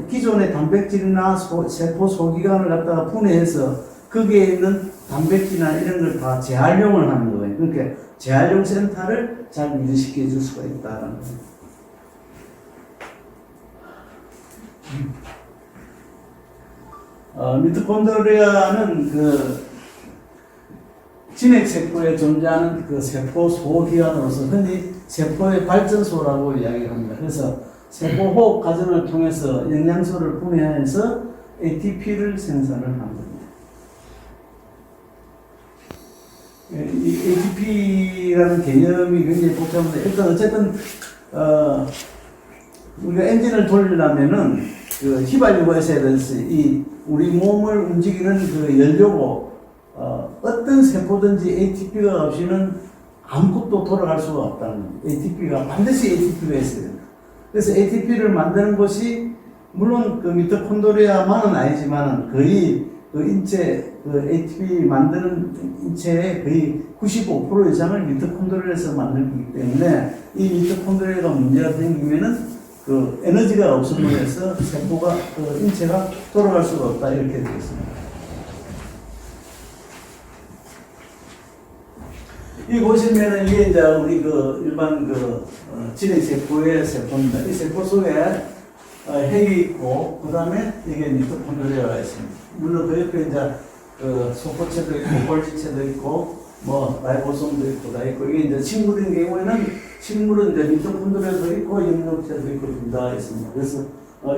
기존의 단백질이나 세포 소기관을 갖다가 분해해서 거기에 있는 단백질이나 이런 걸 다 재활용을 하는 거예요. 그러니까 재활용 센터를 잘 유지시켜 줄 수가 있다는 거예요. 미토콘드리아는 진핵세포에 존재하는 세포 소기관으로서 흔히 세포의 발전소라고 이야기를 합니다. 그래서 세포 호흡 과정을 통해서 영양소를 분해해서 ATP를 생산을 합니다. 이 ATP라는 개념이 굉장히 복잡한데, 일단 어쨌든 우리가 엔진을 돌리려면은 휘발유가 있어야 되듯이 우리 몸을 움직이는 연료고, 어떤 세포든지 ATP가 없이는 아무것도 돌아갈 수가 없다는 거예요. 반드시 ATP가 있어야 된다. 그래서 ATP를 만드는 것이 물론 미토콘드리아만은 아니지만 거의 인체 ATP 만드는 인체의 거의 95% 이상을 미토콘드리아에서 만들기 때문에 이 미토콘드리아가 문제가 생기면은 에너지가 없음으로 해서 세포가 인체가 돌아갈 수가 없다 이렇게 되겠습니다. 이 보시면은 이게 이제 우리 일반 진핵세포의 세포입니다. 이 세포 속에 핵이 있고, 그 다음에 이게 미토콘드리아가 있습니다. 물론 그 옆에 이제 소포체도 있고, 골지체도 있고, 라이보솜도 있고, 다 있고, 이게 이제 식물인 경우에는 식물은 이제 미토콘드리아도 있고, 영역체도 있고, 둘 다 있습니다. 그래서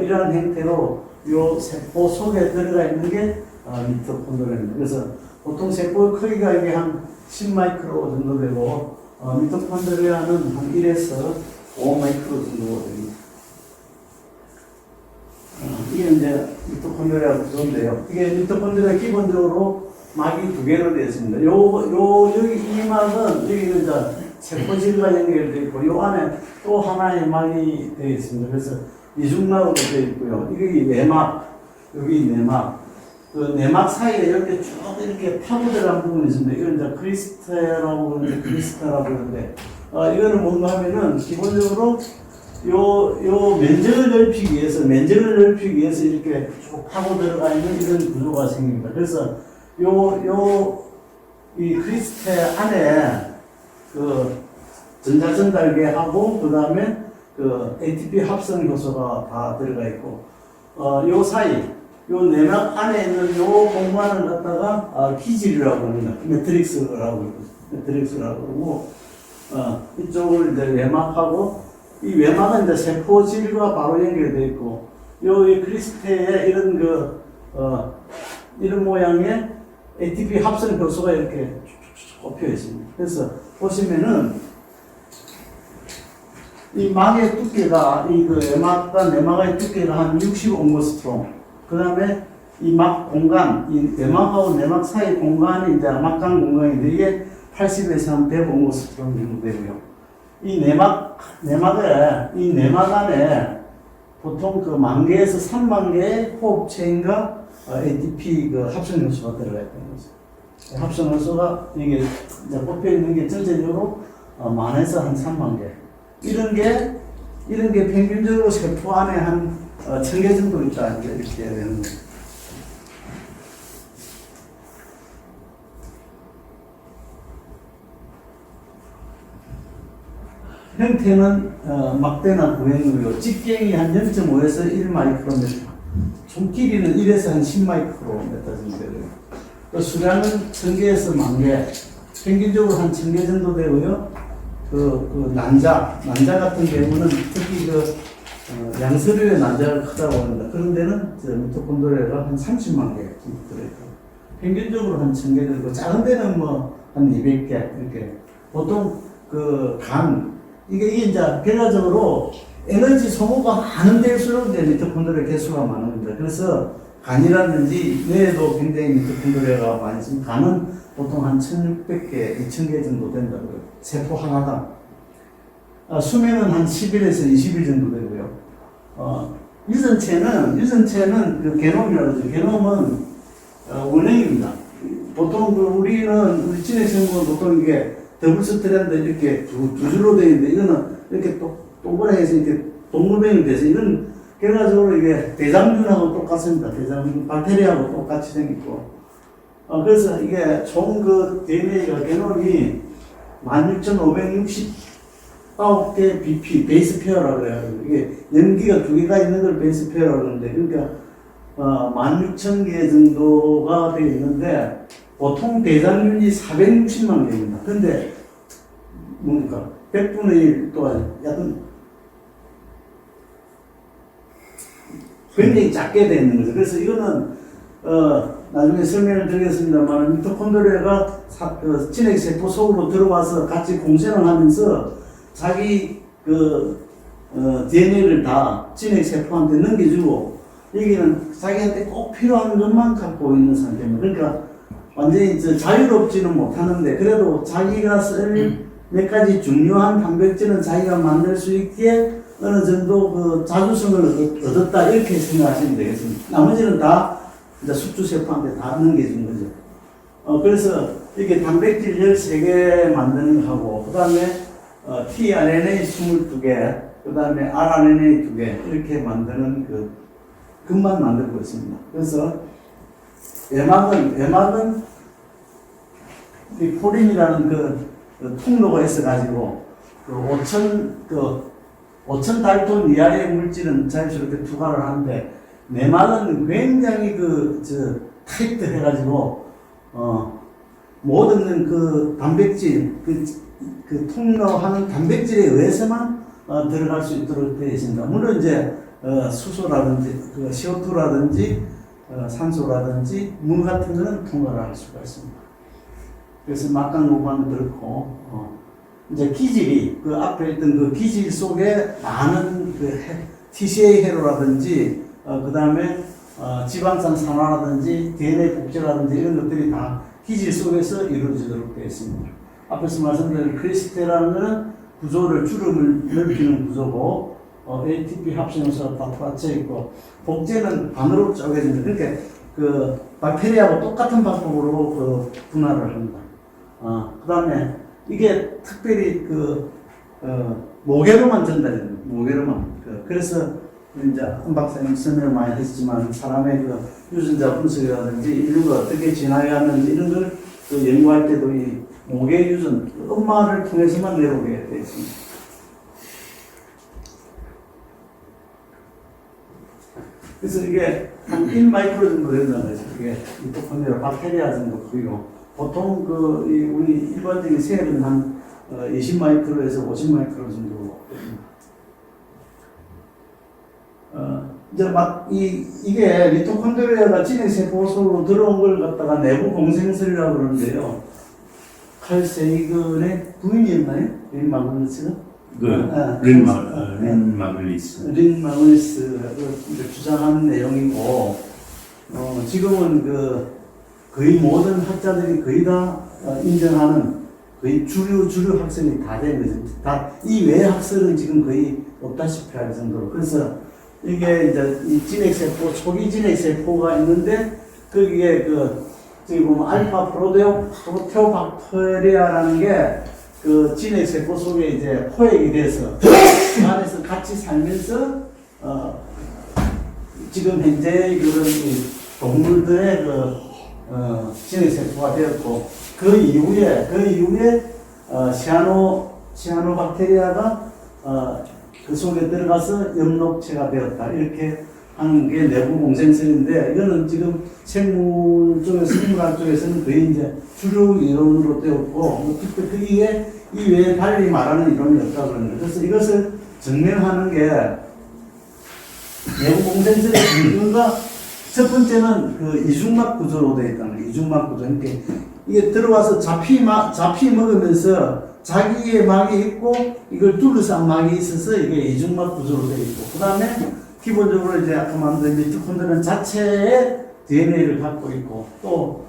이러한 형태로 이 세포 속에 들어가 있는 게 미토콘드리아입니다. 그래서 보통 세포의 크기가 이게 한 10마이크로 정도 되고, 미토콘드리아는 한 1에서 5마이크로 정도 됩니다. 이게 이제 미토콘드리아 구조인데요. 이게 미토콘드리아 기본적으로 막이 두 개로 되어 있습니다. 여기 이 막은, 여기는 이제 세포질과 연결되어 있고, 요 안에 또 하나의 막이 되어 있습니다. 그래서 이중막으로 되어 있고요. 이게 내막, 여기 내막. 내막 사이에 이렇게 쭉 이렇게 파고들어간 부분이 있습니다. 이건 이제 크리스타라고 그러는데, 이거는 뭔가 하면은 기본적으로 요 면적을 넓히기 위해서 이렇게 쭉 파고 들어가 있는 이런 구조가 생깁니다. 그래서 이 크리스탈 안에 전자전달계하고 그 다음에 ATP 합성 효소가 다 들어가 있고, 요 사이, 요 내막 안에 있는 요 공간을 갖다가 기질이라고 합니다. 매트릭스라고 그러고, 이쪽을 이제 외막하고, 이 외막은 이제 세포질과 바로 연결되어 있고, 이 크리스테에 이런 모양의 ATP 합성 효소가 이렇게 꼽혀 있습니다. 그래서 보시면은 이 막의 두께가 이 그 내막과 내막의 두께가 한 65옹거스트롬. 그 다음에 이 막 공간, 이 내막하고 내막 사이 공간이 이제 막간 공간인데 이게 80에서 한 105옹거스트롬 정도 되고요. 이 이 내막 안에 보통 그 10,000개에서 30,000개의 호흡체인과 ATP 그 합성 요소가 들어가 있다는 거죠. 합성 요소가 이게 이제 뽑혀 있는 게 전체적으로 10,000에서 한 30,000개. 이런 게 평균적으로 세포 안에 한 1,000개 정도 있다. 이렇게 해야 되는 거예요. 형태는 막대나 구형이고요. 직경이 한 0.5에서 1 마이크로미터. 총 길이는 1에서 한 10 마이크로미터 정도 되고요. 또 수량은 1,000개에서 10,000개. 평균적으로 한 1,000개 정도 되고요. 그 난자 같은 경우는 특히 양서류의 난자가 크다고 합니다. 그런 데는 미토콘드리아가 한 30만 개 정도 들어있고 평균적으로 한 1,000개 들고 작은 데는 뭐 한 200개 이렇게 보통 이게 이제 결과적으로 에너지 소모가 많은 데일수록 이제 미토콘드리아 개수가 많은 겁니다. 그래서 간이라든지 뇌에도 굉장히 미토콘드리아가 많이 있습니다. 간은 보통 한 1,600개, 2,000개 정도 된다고요. 세포 하나당. 수명은 한 10일에서 20일 정도 되고요. 유전체는 그 게놈이라고 하죠. 게놈은 원형입니다. 보통 우리 진핵생물은 보통 이게 더블 스트랜드 이렇게 두 줄로 되어 있는데 이거는 이렇게 동그랗게 이렇게 동물뱅이 돼서 이건 결과적으로 이게 대장균하고 똑같습니다. 대장균, 박테리아하고 똑같이 생겼고. 그래서 이게 총 그 DNA가 게놈이 16,569개 BP, 베이스 페어라고 그래요. 이게 염기가 2개가 있는 걸 베이스 페어라고 그러는데, 그러니까 16,000개 정도가 되어 있는데, 보통 대장균이 460만 개입니다. 근데, 뭡니까? 100분의 1 또한 약간 굉장히 작게 되어 있는 거죠. 그래서 이거는, 나중에 설명을 드리겠습니다만, 미토콘드리아가 진핵세포 속으로 들어와서 같이 공생을 하면서 자기 DNA를 다 진핵세포한테 넘겨주고, 여기는 자기한테 꼭 필요한 것만 갖고 있는 상태입니다. 그러니까 완전히 자유롭지는 못하는데, 그래도 자기가 쓸 몇 가지 중요한 단백질은 자기가 만들 수 있게 어느 정도 자주성을 얻었다, 이렇게 생각하시면 되겠습니다. 나머지는 다 이제 숙주세포한테 다 넘겨준 거죠. 그래서 이렇게 단백질 13개 만드는 거 하고, 그 다음에 tRNA 22개, 그 다음에 rRNA 2개, 이렇게 만드는 것만 만들고 있습니다. 그래서 외막은 이 포린이라는 통로가 있어가지고 5,000 달톤 이하의 물질은 자연스럽게 투과를 하는데, 내막은 굉장히 타이트 해가지고 모든 단백질 통로하는 단백질에 의해서만 들어갈 수 있도록 되어 있습니다. 물론 이제 수소라든지 CO2라든지 산소라든지 물 같은 거는 통과를 할 수가 있습니다. 그래서 막강 공간은 그렇고, 이제 기질이, 앞에 있던 기질 속에 많은 TCA 회로라든지, 그 다음에, 지방산 산화라든지, DNA 복제라든지 이런 것들이 다 기질 속에서 이루어지도록 되어 있습니다. 앞에서 말씀드린 크리스테라는 것은 구조를, 주름을 넓히는 구조고, ATP 합성요소가 다 받쳐 있고, 복제는 반으로 쪼개집니다. 그러니까 박테리아하고 똑같은 방법으로 분할을 합니다. 그 다음에 이게 특별히 모계로만 전달됩니다. 모계로만. 그래서 이제 한 박사님 설명을 많이 했지만, 사람의 유전자 분석이라든지 이런 거 어떻게 진화해가는지 이런 걸 연구할 때도 이 모계 유전, 엄마를 통해서만 내려오게 되어 있습니다. 그래서 이게 한 1마이크로 정도 된다는 거죠. 이게 미토콘드리아, 박테리아 정도 크기고, 보통 우리 일반적인 셀은 한 20마이크로에서 50마이크로 정도 됩니다. 이제 이게 미토콘드리아가 진핵세포 속으로 들어온 걸 갖다가 내부 공생설이라고 그러는데요. 칼 세이건의 부인이었나요? 이 마그너스가? 린 마글리스가 주장하는 내용이고, 지금은 거의 모든 학자들이 거의 다 인정하는 거의 주류 학설이 다 된 거죠. 이 외의 학설은 지금 거의 없다시피 할 정도로. 그래서 이게 이제 이 진핵세포, 초기 진핵세포가 있는데, 거기에 저기 보면 알파 프로테오박테리아라는 게 진핵세포 속에 이제 포획이 돼서 그 안에서 같이 살면서, 지금 현재 그런 동물들의 진핵세포가 되었고, 그 이후에 시아노박테리아가 그 속에 들어가서 엽록체가 되었다. 이렇게 하는 게 내부 공생설인데, 이거는 지금 생물학 쪽에서는 거의 이제 주류 이론으로 되었고, 특히 이 외에 달리 말하는 이론이 없다고 그러는 거예요. 그래서 이것을 증명하는 게 내부 공생설의 근거가 첫 번째는 이중막 구조로 되어 있다는 거예요. 이중막 구조. 이게 들어와서 잡히 먹으면서 자기의 막이 있고 이걸 둘러싼 막이 있어서 이게 이중막 구조로 되어 있고, 그 다음에 기본적으로 이제 아까 말한 미토콘드리아 자체의 DNA를 갖고 있고, 또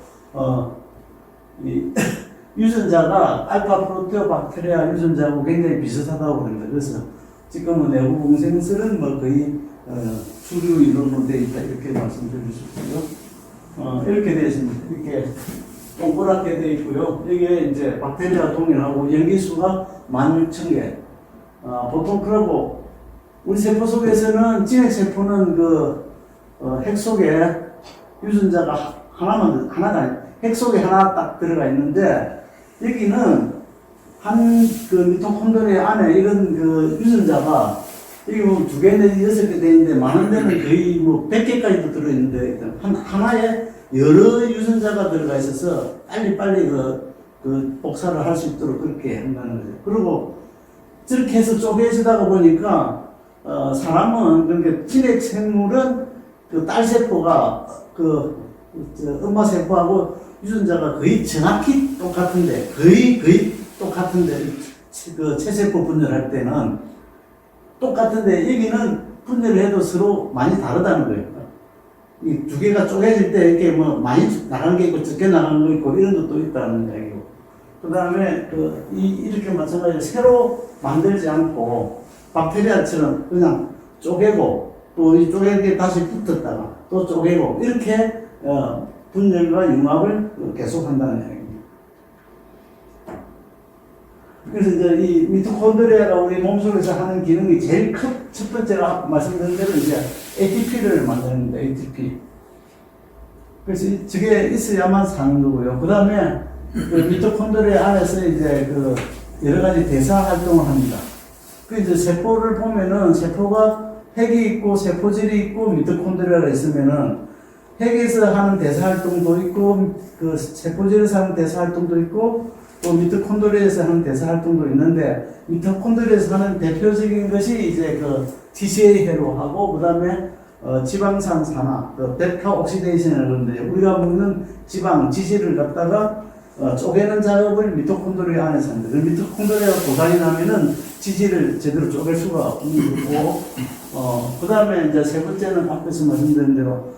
이 유전자가 알파 프로테오박테리아 유전자하고 굉장히 비슷하다고 그럽니다. 그래서 지금은 내부 공생설은 거의 주류 이론으로 되어 있다, 이렇게 말씀드릴 수 있고요. 이렇게 되어 있습니다. 이렇게 동그랗게 되어 있고요. 이게 이제 박테리아 동일하고 연기수가 16,000개. 보통 그러고 우리 세포 속에서는 진핵세포는 핵 속에 유전자가 하나가 아니고 핵 속에 하나 딱 들어가 있는데, 여기는 미토콘드리아 안에 이런 유전자가 여기 뭐 2개 내지 6개 돼 있는데, 많은 데는 거의 100개까지도 들어있는데, 하나에 여러 유전자가 들어가 있어서 빨리 복사를 할 수 있도록 그렇게 한다는 거죠. 그리고 저렇게 해서 쪼개지다가 보니까, 사람은, 그러니까 진핵 생물은 딸세포가 엄마세포하고 유전자가 거의 정확히 똑같은데, 거의 똑같은데, 체세포 분열할 때는 똑같은데, 여기는 분열을 해도 서로 많이 다르다는 거예요. 이 2개가 쪼개질 때 이렇게 많이 나간 게 있고 적게 나간 거 있고 이런 것도 있다는 얘기고, 그 다음에 이렇게 마찬가지로 새로 만들지 않고 박테리아처럼 그냥 쪼개고 또 이 쪼개게 다시 붙었다가 또 쪼개고 이렇게 분열과 융합을 계속한다는 얘기입니다. 그래서 이제 이 미토콘드리아가 우리 몸속에서 하는 기능이 제일 첫 번째가 말씀드린 대로 이제 ATP를 만드는 겁니다. ATP. 그래서 저게 있어야만 사는 거고요. 그 다음에 미토콘드리아 안에서 이제 여러 가지 대사 활동을 합니다. 그 이제 세포를 보면은 세포가 핵이 있고 세포질이 있고 미토콘드리아가 있으면은 핵에서 하는 대사 활동도 있고 세포질에서 하는 대사 활동도 있고 또 미토콘드리아에서 하는 대사 활동도 있는데, 미토콘드리아에서 하는 대표적인 것이 이제 TCA 회로하고 그 다음에 지방산 산화, 베타 옥시데이션이라고 하는데, 우리가 먹는 지질을 갖다가 쪼개는 작업을 미토콘드리아 안에서 합니다. 미토콘드리아가 고갈이 나면은 지질을 제대로 쪼갤 수가 없는 거고, 그 다음에 이제 세 번째는 앞에서 말씀드린 대로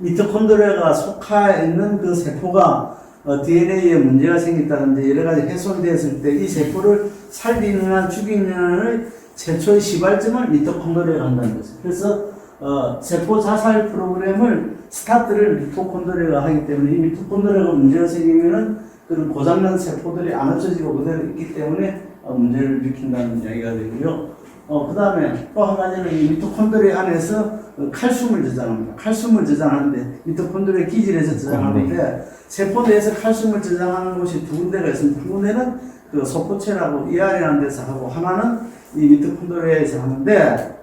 미토콘드리아가 속해 있는 세포가 DNA에 문제가 생겼다든지 여러 가지 훼손이 되었을 때 이 세포를 살리느냐 죽이느냐를 최초의 시발점을 미토콘드리아가 한다는 거죠. 그래서 세포 자살 프로그램을 스타트를 미토콘드리아가 하기 때문에, 이 미토콘드리아가 문제가 생기면은 그런 고장난 세포들이 안 없어지고 그대로 있기 때문에 문제를 일으킨다는 이야기가 되고요. 그 다음에 또 한 가지는 이 미토콘드리아 안에서 칼슘을 저장합니다. 칼슘을 저장하는데, 미토콘드리아 기질에서 저장하는데, 세포 내에서 칼슘을 저장하는 곳이 2군데가 있습니다. 한 군데는 소포체라고 ER이라는 데서 하고, 하나는 이 미토콘드리아에서 하는데,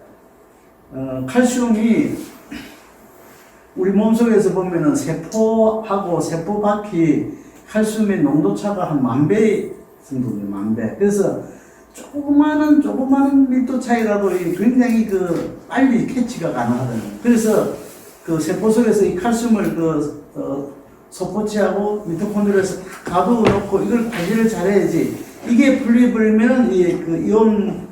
칼슘이 우리 몸속에서 보면은 세포하고 세포 밖이 칼슘의 농도차가 한 10,000배 정도입니다. 10,000배. 그래서 조그마한 밀도 차이라도 굉장히 빨리 캐치가 가능하거든요. 그래서 세포 속에서 이 칼슘을 소포체하고 미토콘드리아에서 가둬 놓고 이걸 관리를 잘해야지 이게 풀려버리면 그 이온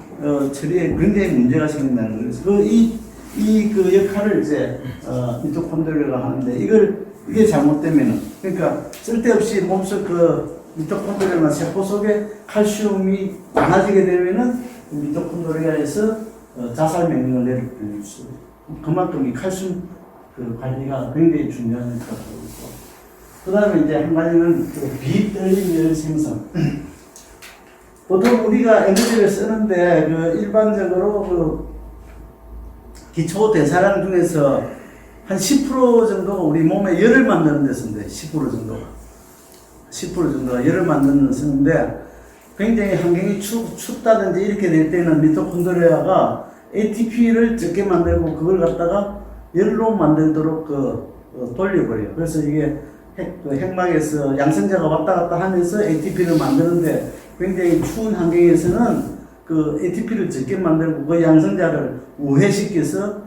처리에 굉장히 문제가 생긴다는 거예요. 그래서 그 역할을 이제 미토콘드리아가 하는데 이게 잘못되면은 그러니까 쓸데없이 몸속 그 미토콘드리아나 세포 속에 칼슘이 많아지게 되면은 미토콘드리아에서 자살 명령을 내릴 수 있어요. 그만큼 이 칼슘 그 관리가 굉장히 중요한 역할을 하고 있고, 그 다음에 이제 한 가지는 그 비떨림 열 생성. 보통 우리가 에너지를 쓰는데 그 일반적으로 그 기초 대사량 중에서 한 10% 정도가 우리 몸에 열을 만드는 데 쓰는데 10% 정도가 열을 만드는 데 쓰는데, 굉장히 환경이 춥다든지 이렇게 될 때는 미토콘드리아가 ATP를 적게 만들고 그걸 갖다가 열로 만들도록 돌려버려요. 그래서 이게 핵막에서 양성자가 왔다 갔다 하면서 ATP를 만드는데, 굉장히 추운 환경에서는 그 ATP를 적게 만들고 그 양성자를 우회시켜서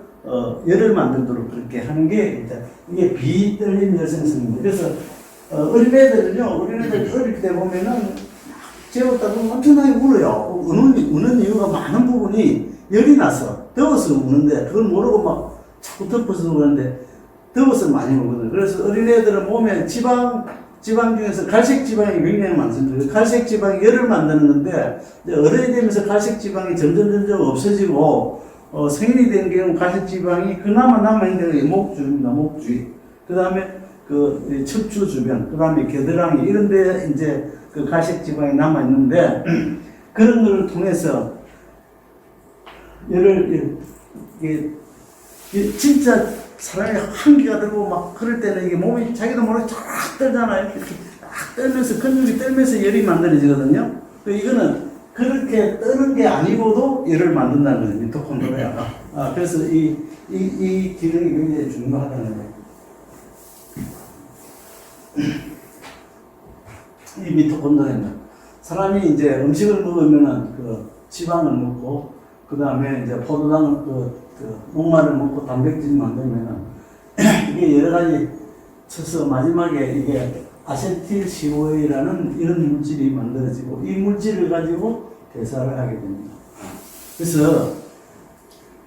열을 만들도록 그렇게 하는 게 이게 비떨림 열생성입니다. 그래서 어린애들은요, 어린애들 어릴 때 보면은 재웠다 보면 엄청나게 울어요. 우는 이유가 많은 부분이 열이 나서 더워서 우는데 그걸 모르고 막 자꾸 덮어서 우는데 더워서 많이 우거든요. 그래서 어린애들은 몸에 지방 중에서 갈색 지방이 굉장히 많습니다. 갈색 지방이 열을 만드는 건데, 어른이 되면서 갈색 지방이 점점 없어지고, 성인이 된 경우 갈색 지방이 그나마 남아있는 게 목주입니다. 목주. 그 다음에 그 척추 주변, 그 다음에 겨드랑이, 이런 데 이제 그 갈색 지방이 남아있는데, 그런 걸 통해서 열을, 이게 진짜 사람이 한기가 들고 막 그럴 때는 이게 몸이 자기도 모르게 쫙 떨잖아요. 이렇게 쫙 떨면서, 근육이 떨면서 열이 만들어지거든요. 이거는 그렇게 떠는 게 아니고도 열을 만든다는 거예요, 미토콘드리아가. 그래서 이 기능이 굉장히 중요하다는 거예요. 이 미토콘드리아는 사람이 이제 음식을 먹으면은 그 지방을 먹고, 그 다음에 이제 포도당을 녹말을 먹고 단백질 만들면은 이게 여러 가지 쳐서 마지막에 이게 아세틸 CoA라는 이런 물질이 만들어지고, 이 물질을 가지고 대사를 하게 됩니다. 그래서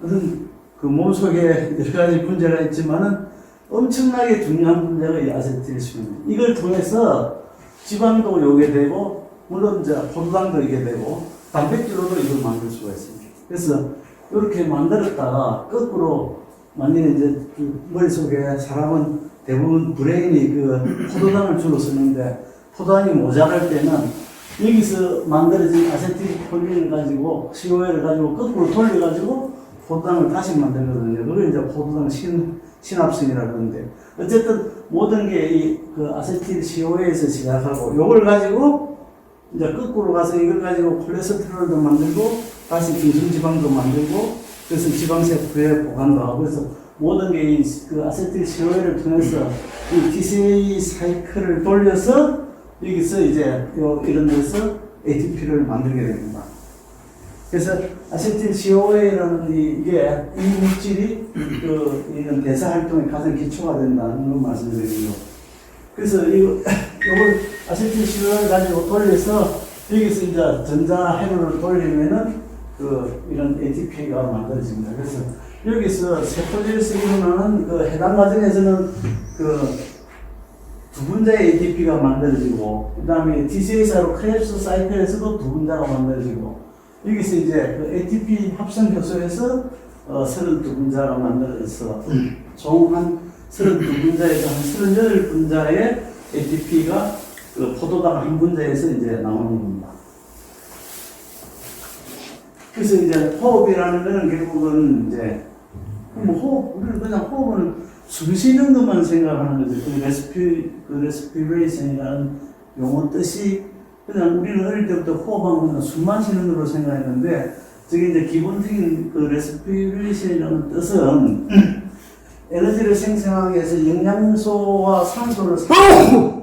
어떤 그 몸속에 여러 가지 분자가 있지만은 엄청나게 중요한 분자가 이 아세틸 CoA. 이걸 통해서 지방도 요게 되고, 물론 이제 포도당도 이게 되고, 단백질로도 이걸 만들 수가 있습니다. 그래서 이렇게 만들었다가 거꾸로 만약에 이제 그 머릿속에 사람은 대부분 브레인이 그 포도당을 주로 쓰는데, 포도당이 모자랄 때는 여기서 만들어진 아세틸콜린을 가지고 CoA를 가지고 거꾸로 돌려가지고 포도당을 다시 만들거든요. 그걸 이제 포도당 신합성이라고 하는데, 어쨌든 모든 게 이 그 아세틸 CoA에서 시작하고, 요걸 가지고 이제 거꾸로 가서 이걸 가지고 콜레스테롤도 만들고 다시 중성지방도 만들고, 그래서 지방세포에 보관도 하고, 그래서 모든 게 이 그 아세틸 CoA를 통해서 이 TCA 사이클을 돌려서 여기서 이제 이런 데서 ATP를 만들게 됩니다. 그래서 아세틸 CoA라는 이게 이 물질이 이런 대사 활동의 가장 기초가 된다는 걸 말씀드리고요. 그래서 요걸 아세틸 CoA를 가지고 돌려서 여기서 이제 전자회로를 돌리면은 이런 ATP가 만들어집니다. 그래서 여기서 세포질에서 일어나는 해당 과정에서는 두 분자의 ATP가 만들어지고, 그 다음에 TCA사로 크랩스 사이클에서도 두 분자가 만들어지고, 여기서 이제 ATP 합성 효소에서 32분자가 만들어져서 총 한 32분자에서 한 38분자의 ATP가 포도당 한 분자에서 이제 나오는 겁니다. 그래서 이제 호흡이라는 거는 결국은 이제 우리는 그냥 호흡은 숨 쉬는 것만 생각하는 거죠. 레스피레이션이라는 용어 뜻이 그냥 우리는 어릴 때부터 호흡하면 그냥 숨만 쉬는 걸로 생각했는데, 저게 이제 기본적인 레스피레이션이라는 뜻은 에너지를 생성하기 위해서 영양소와 산소를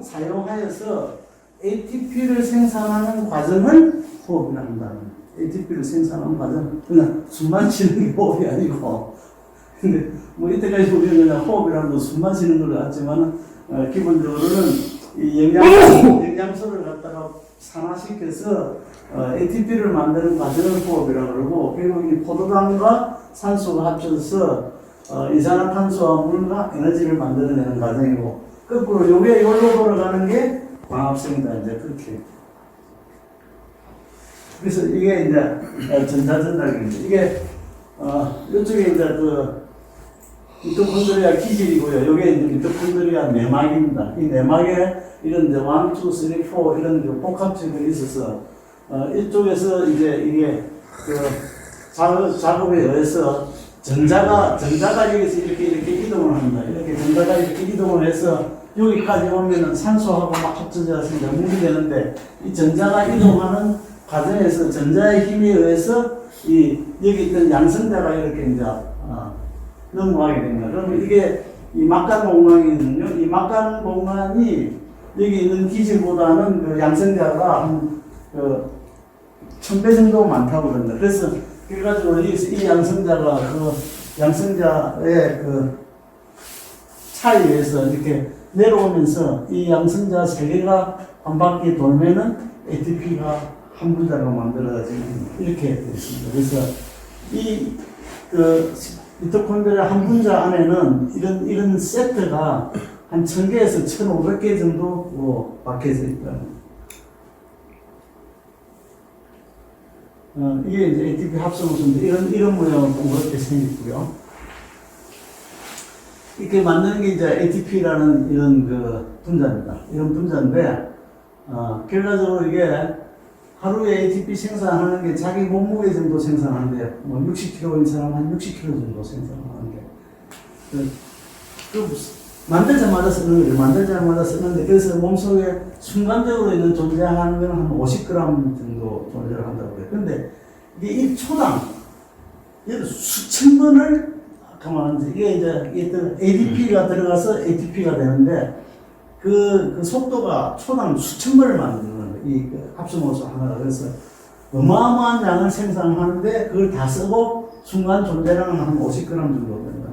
사용하여서 ATP를 생산하는 과정을 호흡이라 한다는 거예요. ATP를 생산하는 과정, 그냥 숨만 쉬는 게 호흡이 아니고, 근데 이때까지 우리는 그냥 호흡이라는 건 숨만 쉬는 걸로 알았지만, 기본적으로는 이 영양소를 갖다가 산화시켜서 ATP를 만드는 과정을 호흡이라고 그러고, 결국 이 포도당과 산소가 합쳐서 이산화탄소와 물과 에너지를 만들어내는 과정이고, 거꾸로 요게 여기로 돌아가는 게 광합성이다. 이제 그렇게. 그래서 이게 이제 전자전달입니다. 이게 이쪽에 이제 그 미토콘드리아 기질이고요. 요게 이제 미토콘드리아 내막입니다. 이 내막에 이런 이제 1, 2, 3, 4 이런 그 복합체들이 있어서 이쪽에서 이제 이게 그 작업에 의해서 전자가 여기서 이렇게 이동을 합니다. 이렇게 전자가 이렇게 이동을 해서 여기까지 오면은 산소하고 막 합쳐져서 이제 물이 되는데, 이 전자가 이동하는 과정에서 전자의 힘에 의해서 여기 있던 양성자가 이렇게 이제 넘어가게 됩니다. 그러면 이게 이 막간 공간이거든요. 이 막간 공간이 여기 있는 기질보다는 그 양성자가 한 1000배 정도 많다고 그럽니다. 그래가지고 여기서 이 양성자가 그 양성자의 그 차이에서 이렇게 내려오면서 이 양성자 3개가 한 바퀴 돌면은 ATP가 한 분자로 만들어지는 이렇게 되어 있습니다. 그래서 이 미토콘드리아 한 분자 안에는 이런 세트가 한 1000개에서 1500개 정도 박혀져 있다. 이게 이제 ATP 합성호수인데 이런 모양을 동그랗게 생겼고요. 이렇게 만드는 게 이제 ATP라는 이런 그 분자입니다. 이런 분자인데, 결과적으로 이게 하루에 ATP 생산하는 게 자기 몸무게 정도 생산하는데, 60kg인 사람 한 60kg 정도 생산하는 게. 만들자마자 쓰는데, 그래서 몸속에 순간적으로 있는 존재하는 건 한 50g 정도 존재를 한다고 그래요. 근데 이게 1초당 수천 번을 아까 말한 이게 이제 ADP가 들어가서 ATP가 되는데, 그 속도가 초당 수천 번을 만드는 거예요. 이 합성호수 하나가. 그래서 어마어마한 양을 생산하는데 그걸 다 쓰고 순간 존재량은 한 50g 정도 됩니다.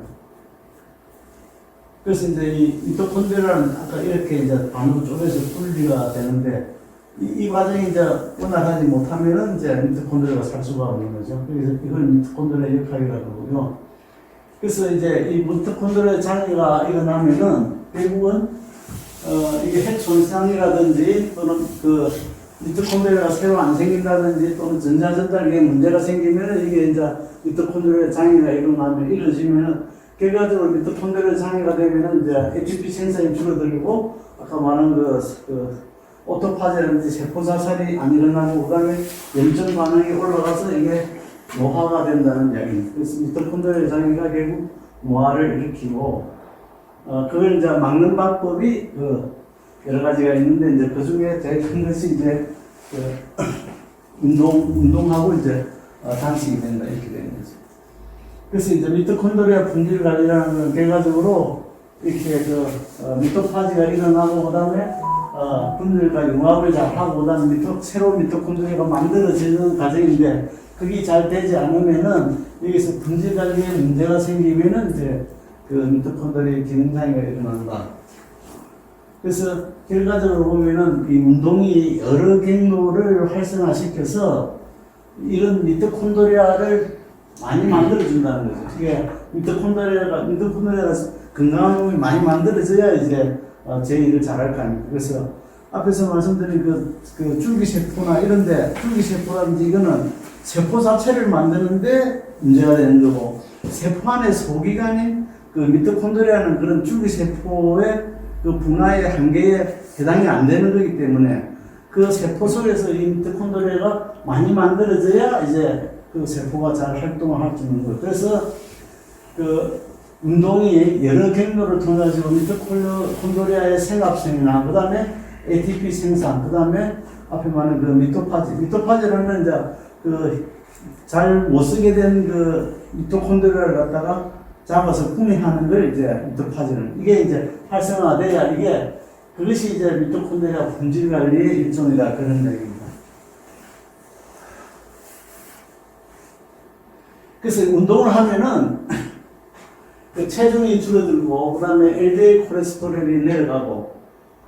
그래서 이제 이 미토콘드리아는 아까 이렇게 이제 반으로 쪼개서 분리가 되는데, 이 과정이 이제 원활하지 못하면은 이제 미토콘드리아가 살 수가 없는 거죠. 그래서 이걸 미토콘드리아 역학이라고 그러고요. 그래서 이제 이 미토콘드리아 장애가 일어나면은 결국은 이게 핵 손상이라든지 또는 그 미토콘드리아가 새로 안 생긴다든지 또는 전자전달계에 문제가 생기면은 이게 이제 미토콘드리아 장애가 이루어지면은 결과적으로 미토콘드리아 장애가 되면은 이제 ATP 생산이 줄어들고, 아까 말한 그 오토파지라든지 세포 자살이 안 일어나고, 그 다음에 염증 반응이 올라가서 이게 노화가 된다는 이야기입니다. 그래서 미토콘드리아 장애가 결국 노화를 일으키고, 그걸 이제 막는 방법이 여러 가지가 있는데, 이제 그 중에 제일 큰 것이 이제 운동하고 이제 단식이 된다, 이렇게 되는 거죠. 그래서 이제 미토콘드리아 분질 관리라는 건 결과적으로 이렇게 미토파지가 일어나고, 그 다음에 분들과 융합을 잘 하고, 그 다음에 새로운 미토콘드리아가 만들어지는 과정인데, 그게 잘 되지 않으면은 여기서 분질 관리에 문제가 생기면은 이제 그 미토콘드리아 기능장애가 일어난다. 그래서 결과적으로 보면은 이 운동이 여러 경로를 활성화시켜서 이런 미토콘드리아를 많이 만들어준다는 거죠. 이게 미토콘드리아가 건강한 몸이 많이 만들어져야 이제 제 일을 잘할 거 아닙니까. 그래서 앞에서 말씀드린 그 줄기세포나 이런데, 줄기세포라든지 이거는 세포 자체를 만드는데 문제가 되는 거고, 세포 안에 소기관인 그 미토콘드리아는 그런 줄기세포의 그 분화의 한계에 해당이 안 되는 거기 때문에, 그 세포 속에서 이 미토콘드리아가 많이 만들어져야 이제 그 세포가 잘 활동을 할 수 있는 거예요. 그래서 그 운동이 여러 경로를 통해서 미토콘드리아의 생합성이나, 그 다음에 ATP 생산, 그 다음에 앞에 말한 그 미토파지라는 이제 잘 못 쓰게 된 미토콘드리아를 갖다가 잡아서 분해하는 걸 이제 미토파지는, 이게 이제 활성화돼야 그것이 이제 미토콘드리아 분질 관리의 일종이다, 그런 얘기입니다. 그래서 운동을 하면은 그 체중이 줄어들고, 그 다음에 LDL 콜레스테롤이 내려가고,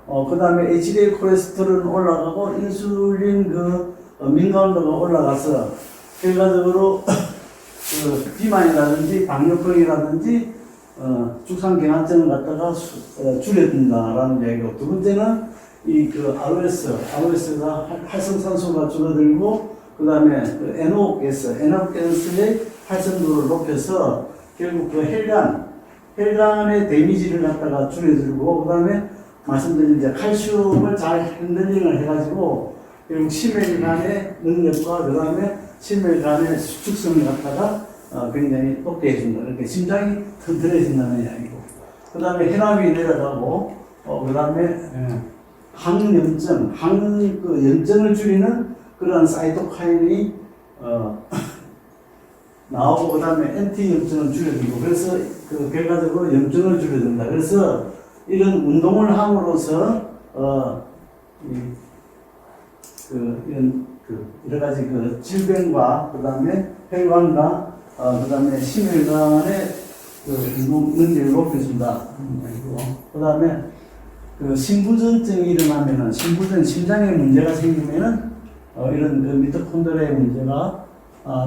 그 다음에 HDL 콜레스테롤은 올라가고 인슐린 민감도가 올라가서 결과적으로 비만이라든지 당뇨병이라든지 죽상경화증을 갖다가 줄여든다라는 이야기고, 두 번째는 ROS가 활성산소가 줄어들고, 그 다음에 NOx, 활성도를 높여서 결국 혈관의 데미지를 갖다가 줄여들고, 그 다음에 말씀드린 이제 칼슘을 잘 핸들링을 해가지고 결국 심혈관의 능력과 그 다음에 심혈관의 수축성을 갖다가 굉장히 높게 해준다. 이렇게 심장이 튼튼해진다는 이야기고, 그 다음에 혈압이 내려가고, 그 다음에 염증을 줄이는 그런 사이토카인이 나오고, 그 다음에 엔티 염증을 줄여주고, 그래서 결과적으로 염증을 줄여준다. 그래서 이런 운동을 함으로써 이런 여러 가지 질병과 그 다음에 혈관과 그 다음에 심혈관의 능력을 높여준다. 그 다음에 심부전증이 일어나면은, 심장에 문제가 생기면은 이런 미토콘드리아의 문제가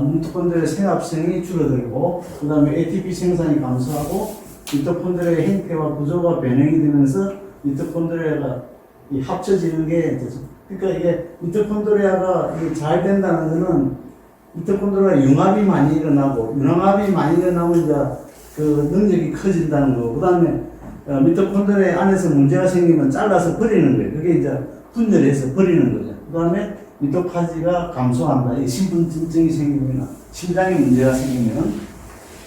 미토콘드리아 생합성이 줄어들고, 그 다음에 ATP 생산이 감소하고, 미토콘드리아의 형태와 구조가 변형이 되면서 미토콘드리아가 합쳐지는 게, 그러니까 이게 미토콘드리아가 잘 된다는 것은 미토콘드리아 융합이 많이 일어나고, 융합이 많이 일어나면 이제 능력이 커진다는 거고, 그 다음에 미토콘드리아 안에서 문제가 생기면 잘라서 버리는 거예요. 그게 이제 분열해서 버리는 거죠. 그 다음에 미토파지가 감소한다. 이 심부전증이 생기면, 심장에 문제가 생기면.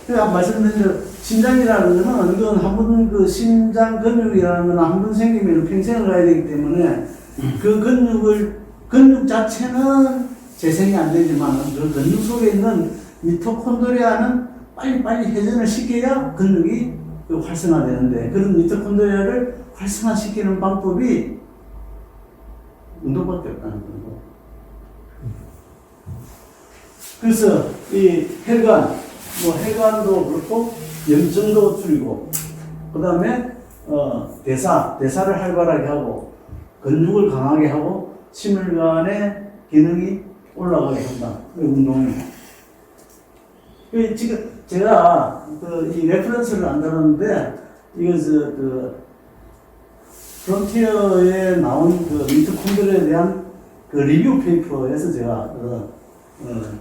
제가 말씀드린 대로 심장이라는 거는 이건 한번 심장 근육이라는 건 한 번 생기면 평생을 가야 되기 때문에 근육 자체는 재생이 안 되지만 근육 속에 있는 미토콘드리아는 빨리빨리 회전을 시켜야 근육이 활성화되는데, 그런 미토콘드리아를 활성화시키는 방법이 운동밖에 없다는 거고. 그래서 이 혈관도 그렇고 염증도 줄이고, 그 다음에 대사를 활발하게 하고, 근육을 강하게 하고, 심혈관의 기능이 올라가게 한다. 운동이. 지금 제가 이 레퍼런스를 안 다뤘는데, 이거 프론티어에 나온 미토콘드리아에 대한 리뷰 페이퍼에서 제가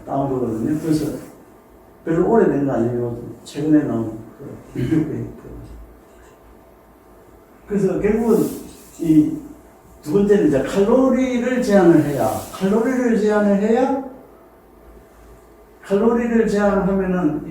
따온 거거든요. 그래서 별로 오래된 거 아니에요. 최근에 나온 리뷰 페이퍼. 그래서 결국은 이 두 번째는 이제 칼로리를 제한을 제한하면은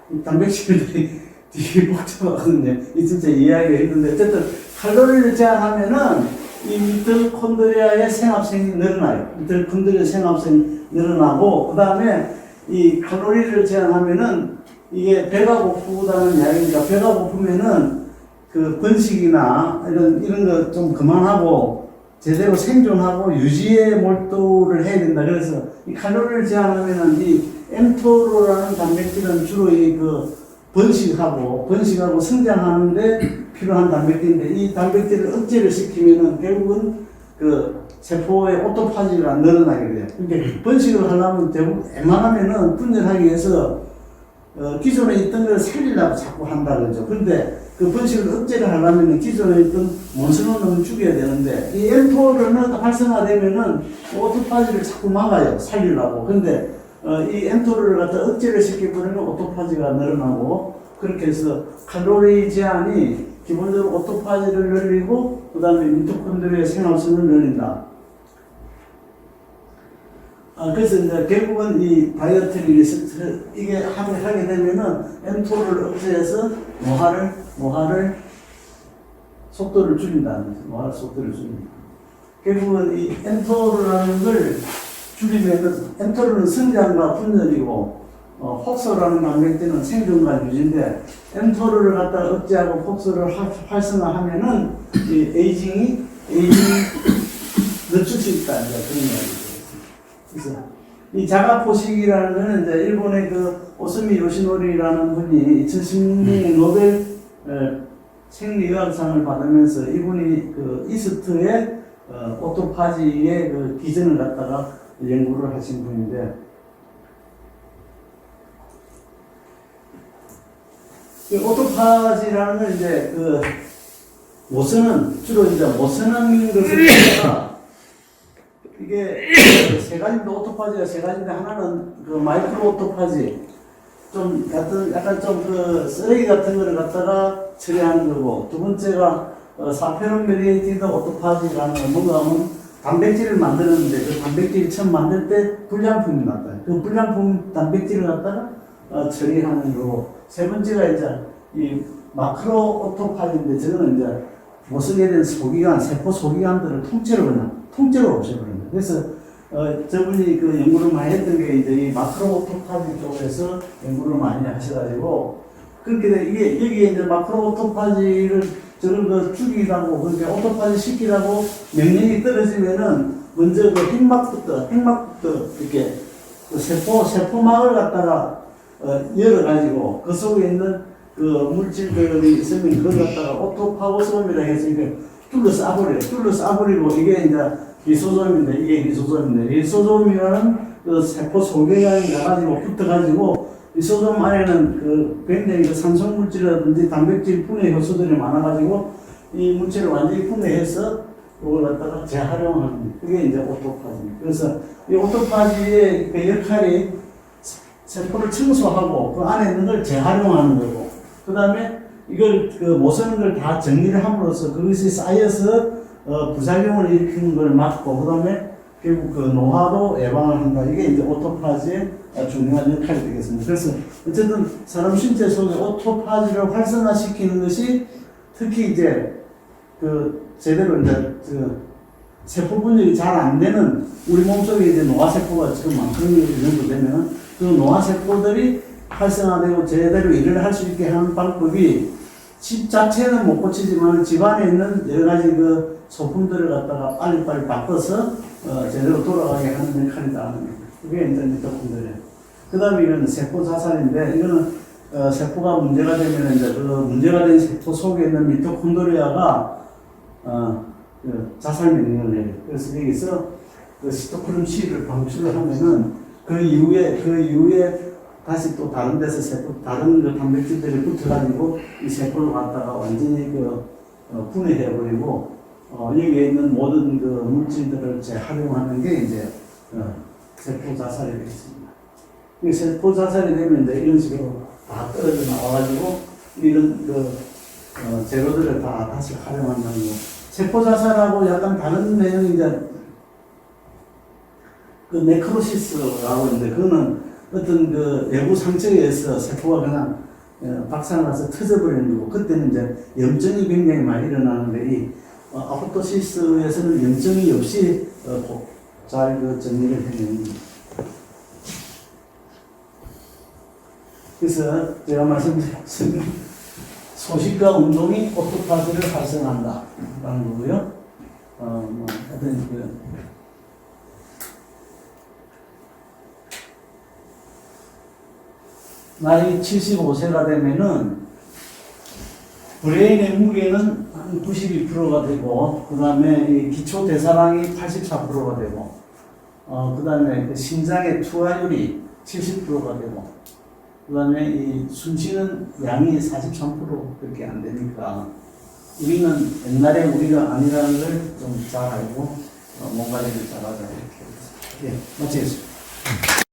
이 단백질들이 되게 복잡하거든요. 이 진짜 이해하기가 힘든데, 어쨌든 칼로리를 제한하면은 이 미토콘드리아의 생합성이 늘어나요. 미토콘드리아 생합성이 늘어나고, 그 다음에 이 칼로리를 제한하면은 이게 배가 고프다는 이야기니까, 배가 고프면은 번식이나 이런 거 좀 그만하고 제대로 생존하고 유지에 몰두를 해야 된다. 그래서 이 칼로리를 제한하면은 이 엠토로라는 단백질은 주로 번식하고 성장하는데 필요한 단백질인데, 이 단백질을 억제를 시키면은 결국은 세포의 오토파지가 늘어나게 돼요. 그러니까 번식을 하려면 대부분 웬만하면은 분열하기 위해서 기존에 있던 걸 살리려고 자꾸 한다 그러죠. 근데 번식을 억제를 하려면 기존에 있던 원성을 죽여야 되는데, 이 엠토르는 활성화되면은 오토파지를 자꾸 막아요. 살리려고. 근데 이 엠토르를 갖다 억제를 시켜버리면 오토파지가 늘어나고, 그렇게 해서 칼로리 제한이 기본적으로 오토파지를 늘리고, 그 다음에 미토콘드리아의 생활성을 늘린다. 그래서 이제 결국은 이 다이어트 리스트, 이게 하게 되면은 엠토를 억제해서 모화를 속도를 줄인다는 거죠. 모화를 속도를 줄인다. 결국은 이 엠토라는 걸 줄이면, 엠토는 성장과 분열이고, 폭소라는 단백질은 생존과 유지인데, 엠토를 갖다 억제하고 폭소를 활성화하면은 이 에이징이 늦출 수 있다. 이제 그런 이야기죠. 그래서 이 자가포식이라는 거는 이제 일본의 오스미 요시노리라는 분이 2016년에 노벨 생리의학상을 받으면서 이분이 그 이스트의 오토파지의 그 기전을 갖다가 연구를 하신 분인데, 그 오토파지라는 건 이제 그 모선은 주로 이제 모선한 것을 갖다가 이게 세 가지인데, 오토파지가 세 가지인데, 하나는 그 마이크로 오토파지, 좀 같은 약간 좀 그 쓰레기 같은 거를 갖다가 처리하는 거고, 두 번째가 사페론 메디에이티드 오토파지라는 뭔가 하면 단백질을 만드는데, 그 단백질이 처음 만들 때 불량품이 났다. 그 불량품 단백질을 갖다가 처리하는 거고, 세 번째가 이제 이 마크로 오토파지인데, 저거는 이제 못 쓰게 된 소기관, 세포 소기관들을 통째로 없애버립니다. 그래서 저분이 그 연구를 많이 했던 게 이제 이 마크로 오토파지 쪽에서 연구를 많이 하셔가지고, 그렇게 돼, 이게 여기에 이제 마크로 오토파지를 저걸 그 죽이라고, 그러니까 오토파지 시키라고 명령이 떨어지면은 먼저 그 핵막부터 이렇게 그 세포막을 갖다가 열어가지고 그 속에 있는 그 물질들이 있으면 그걸 갖다가 오토파고솜이라 해서 이게 둘러싸버리고, 이게 이제 리소솜인데, 이게 리소솜인데, 리소솜이라는 그 세포 소개관이 가가지고 붙어가지고, 리소솜 안에는 그 굉장히 그 산성물질이라든지 단백질 분해 효소들이 많아가지고, 이 물질을 완전히 분해해서 그걸 갖다가 재활용하는, 그게 이제 오토파지입니다. 그래서 이 오토파지의 그 역할이 세포를 청소하고 그 안에 있는 걸 재활용하는 거고, 그 다음에 이걸 그 못 쓰는 걸 다 정리를 함으로써 그것이 쌓여서 부작용을 일으키는 걸 막고, 그 다음에 결국 그 노화도 예방을 한다. 이게 이제 오토파지의 중요한 역할이 되겠습니다. 그래서 어쨌든 사람 신체 속에 오토파지를 활성화시키는 것이 특히 이제 그 제대로 이제 그 세포 분열이 잘 안 되는 우리 몸속에 이제 노화세포가 지금 만큼 정도 되면 그 노화세포들이 활성화되고 제대로 일을 할 수 있게 하는 방법이 집 자체는 못 고치지만 집안에 있는 여러 가지 그 소품들을 갖다가 빨리빨리 바꿔서 제대로 돌아가게 하는 역할이다. 그게 이제 미토콘드리아. 그 다음에 이건 세포 자살인데, 이거는 세포가 문제가 되면 이제 그 문제가 된 세포 속에 있는 미토콘드리아가 그 자살 명령을 해요. 그래서 여기서 그 시토크린 C를 방출을 하면은 그 이후에 다시 또 다른 데서 다른 그 단백질들이 붙어가지고 이 세포를 갖다가 완전히 분해해버리고, 여기에 있는 모든 그 물질들을 재활용하는 게 이제 세포 자살이 되겠습니다. 이 세포 자살이 되면 이제 이런 식으로 다 떨어져 나와가지고 이런 재료들을 다 다시 활용한다는 거. 세포 자살하고 약간 다른 내용이 이제 그 네크로시스라고 있는데, 그거는 어떤 그 외부 상처에 의해서 세포가 그냥 박살나서 터져버리는 거고, 그때는 이제 염증이 굉장히 많이 일어나는데, 이 아포토시스에서는 염증이 없이 잘 그 정리를 해냅니다. 그래서 제가 말씀드린 소식과 운동이 오토파지를 활성화한다라는 거고요. 어떤 나이 75세가 되면은 브레인의 무게는 한 92%가 되고, 그 다음에 이 기초 대사량이 84%가 되고, 그 다음에 그 심장의 투하율이 70%가 되고, 그 다음에 이 숨쉬는 양이 43%밖에 안 되니까, 우리는 옛날에 우리가 아니라는 걸 좀 잘 알고, 몸 관리를 잘 하자, 이렇게. 예, 마치겠습니다.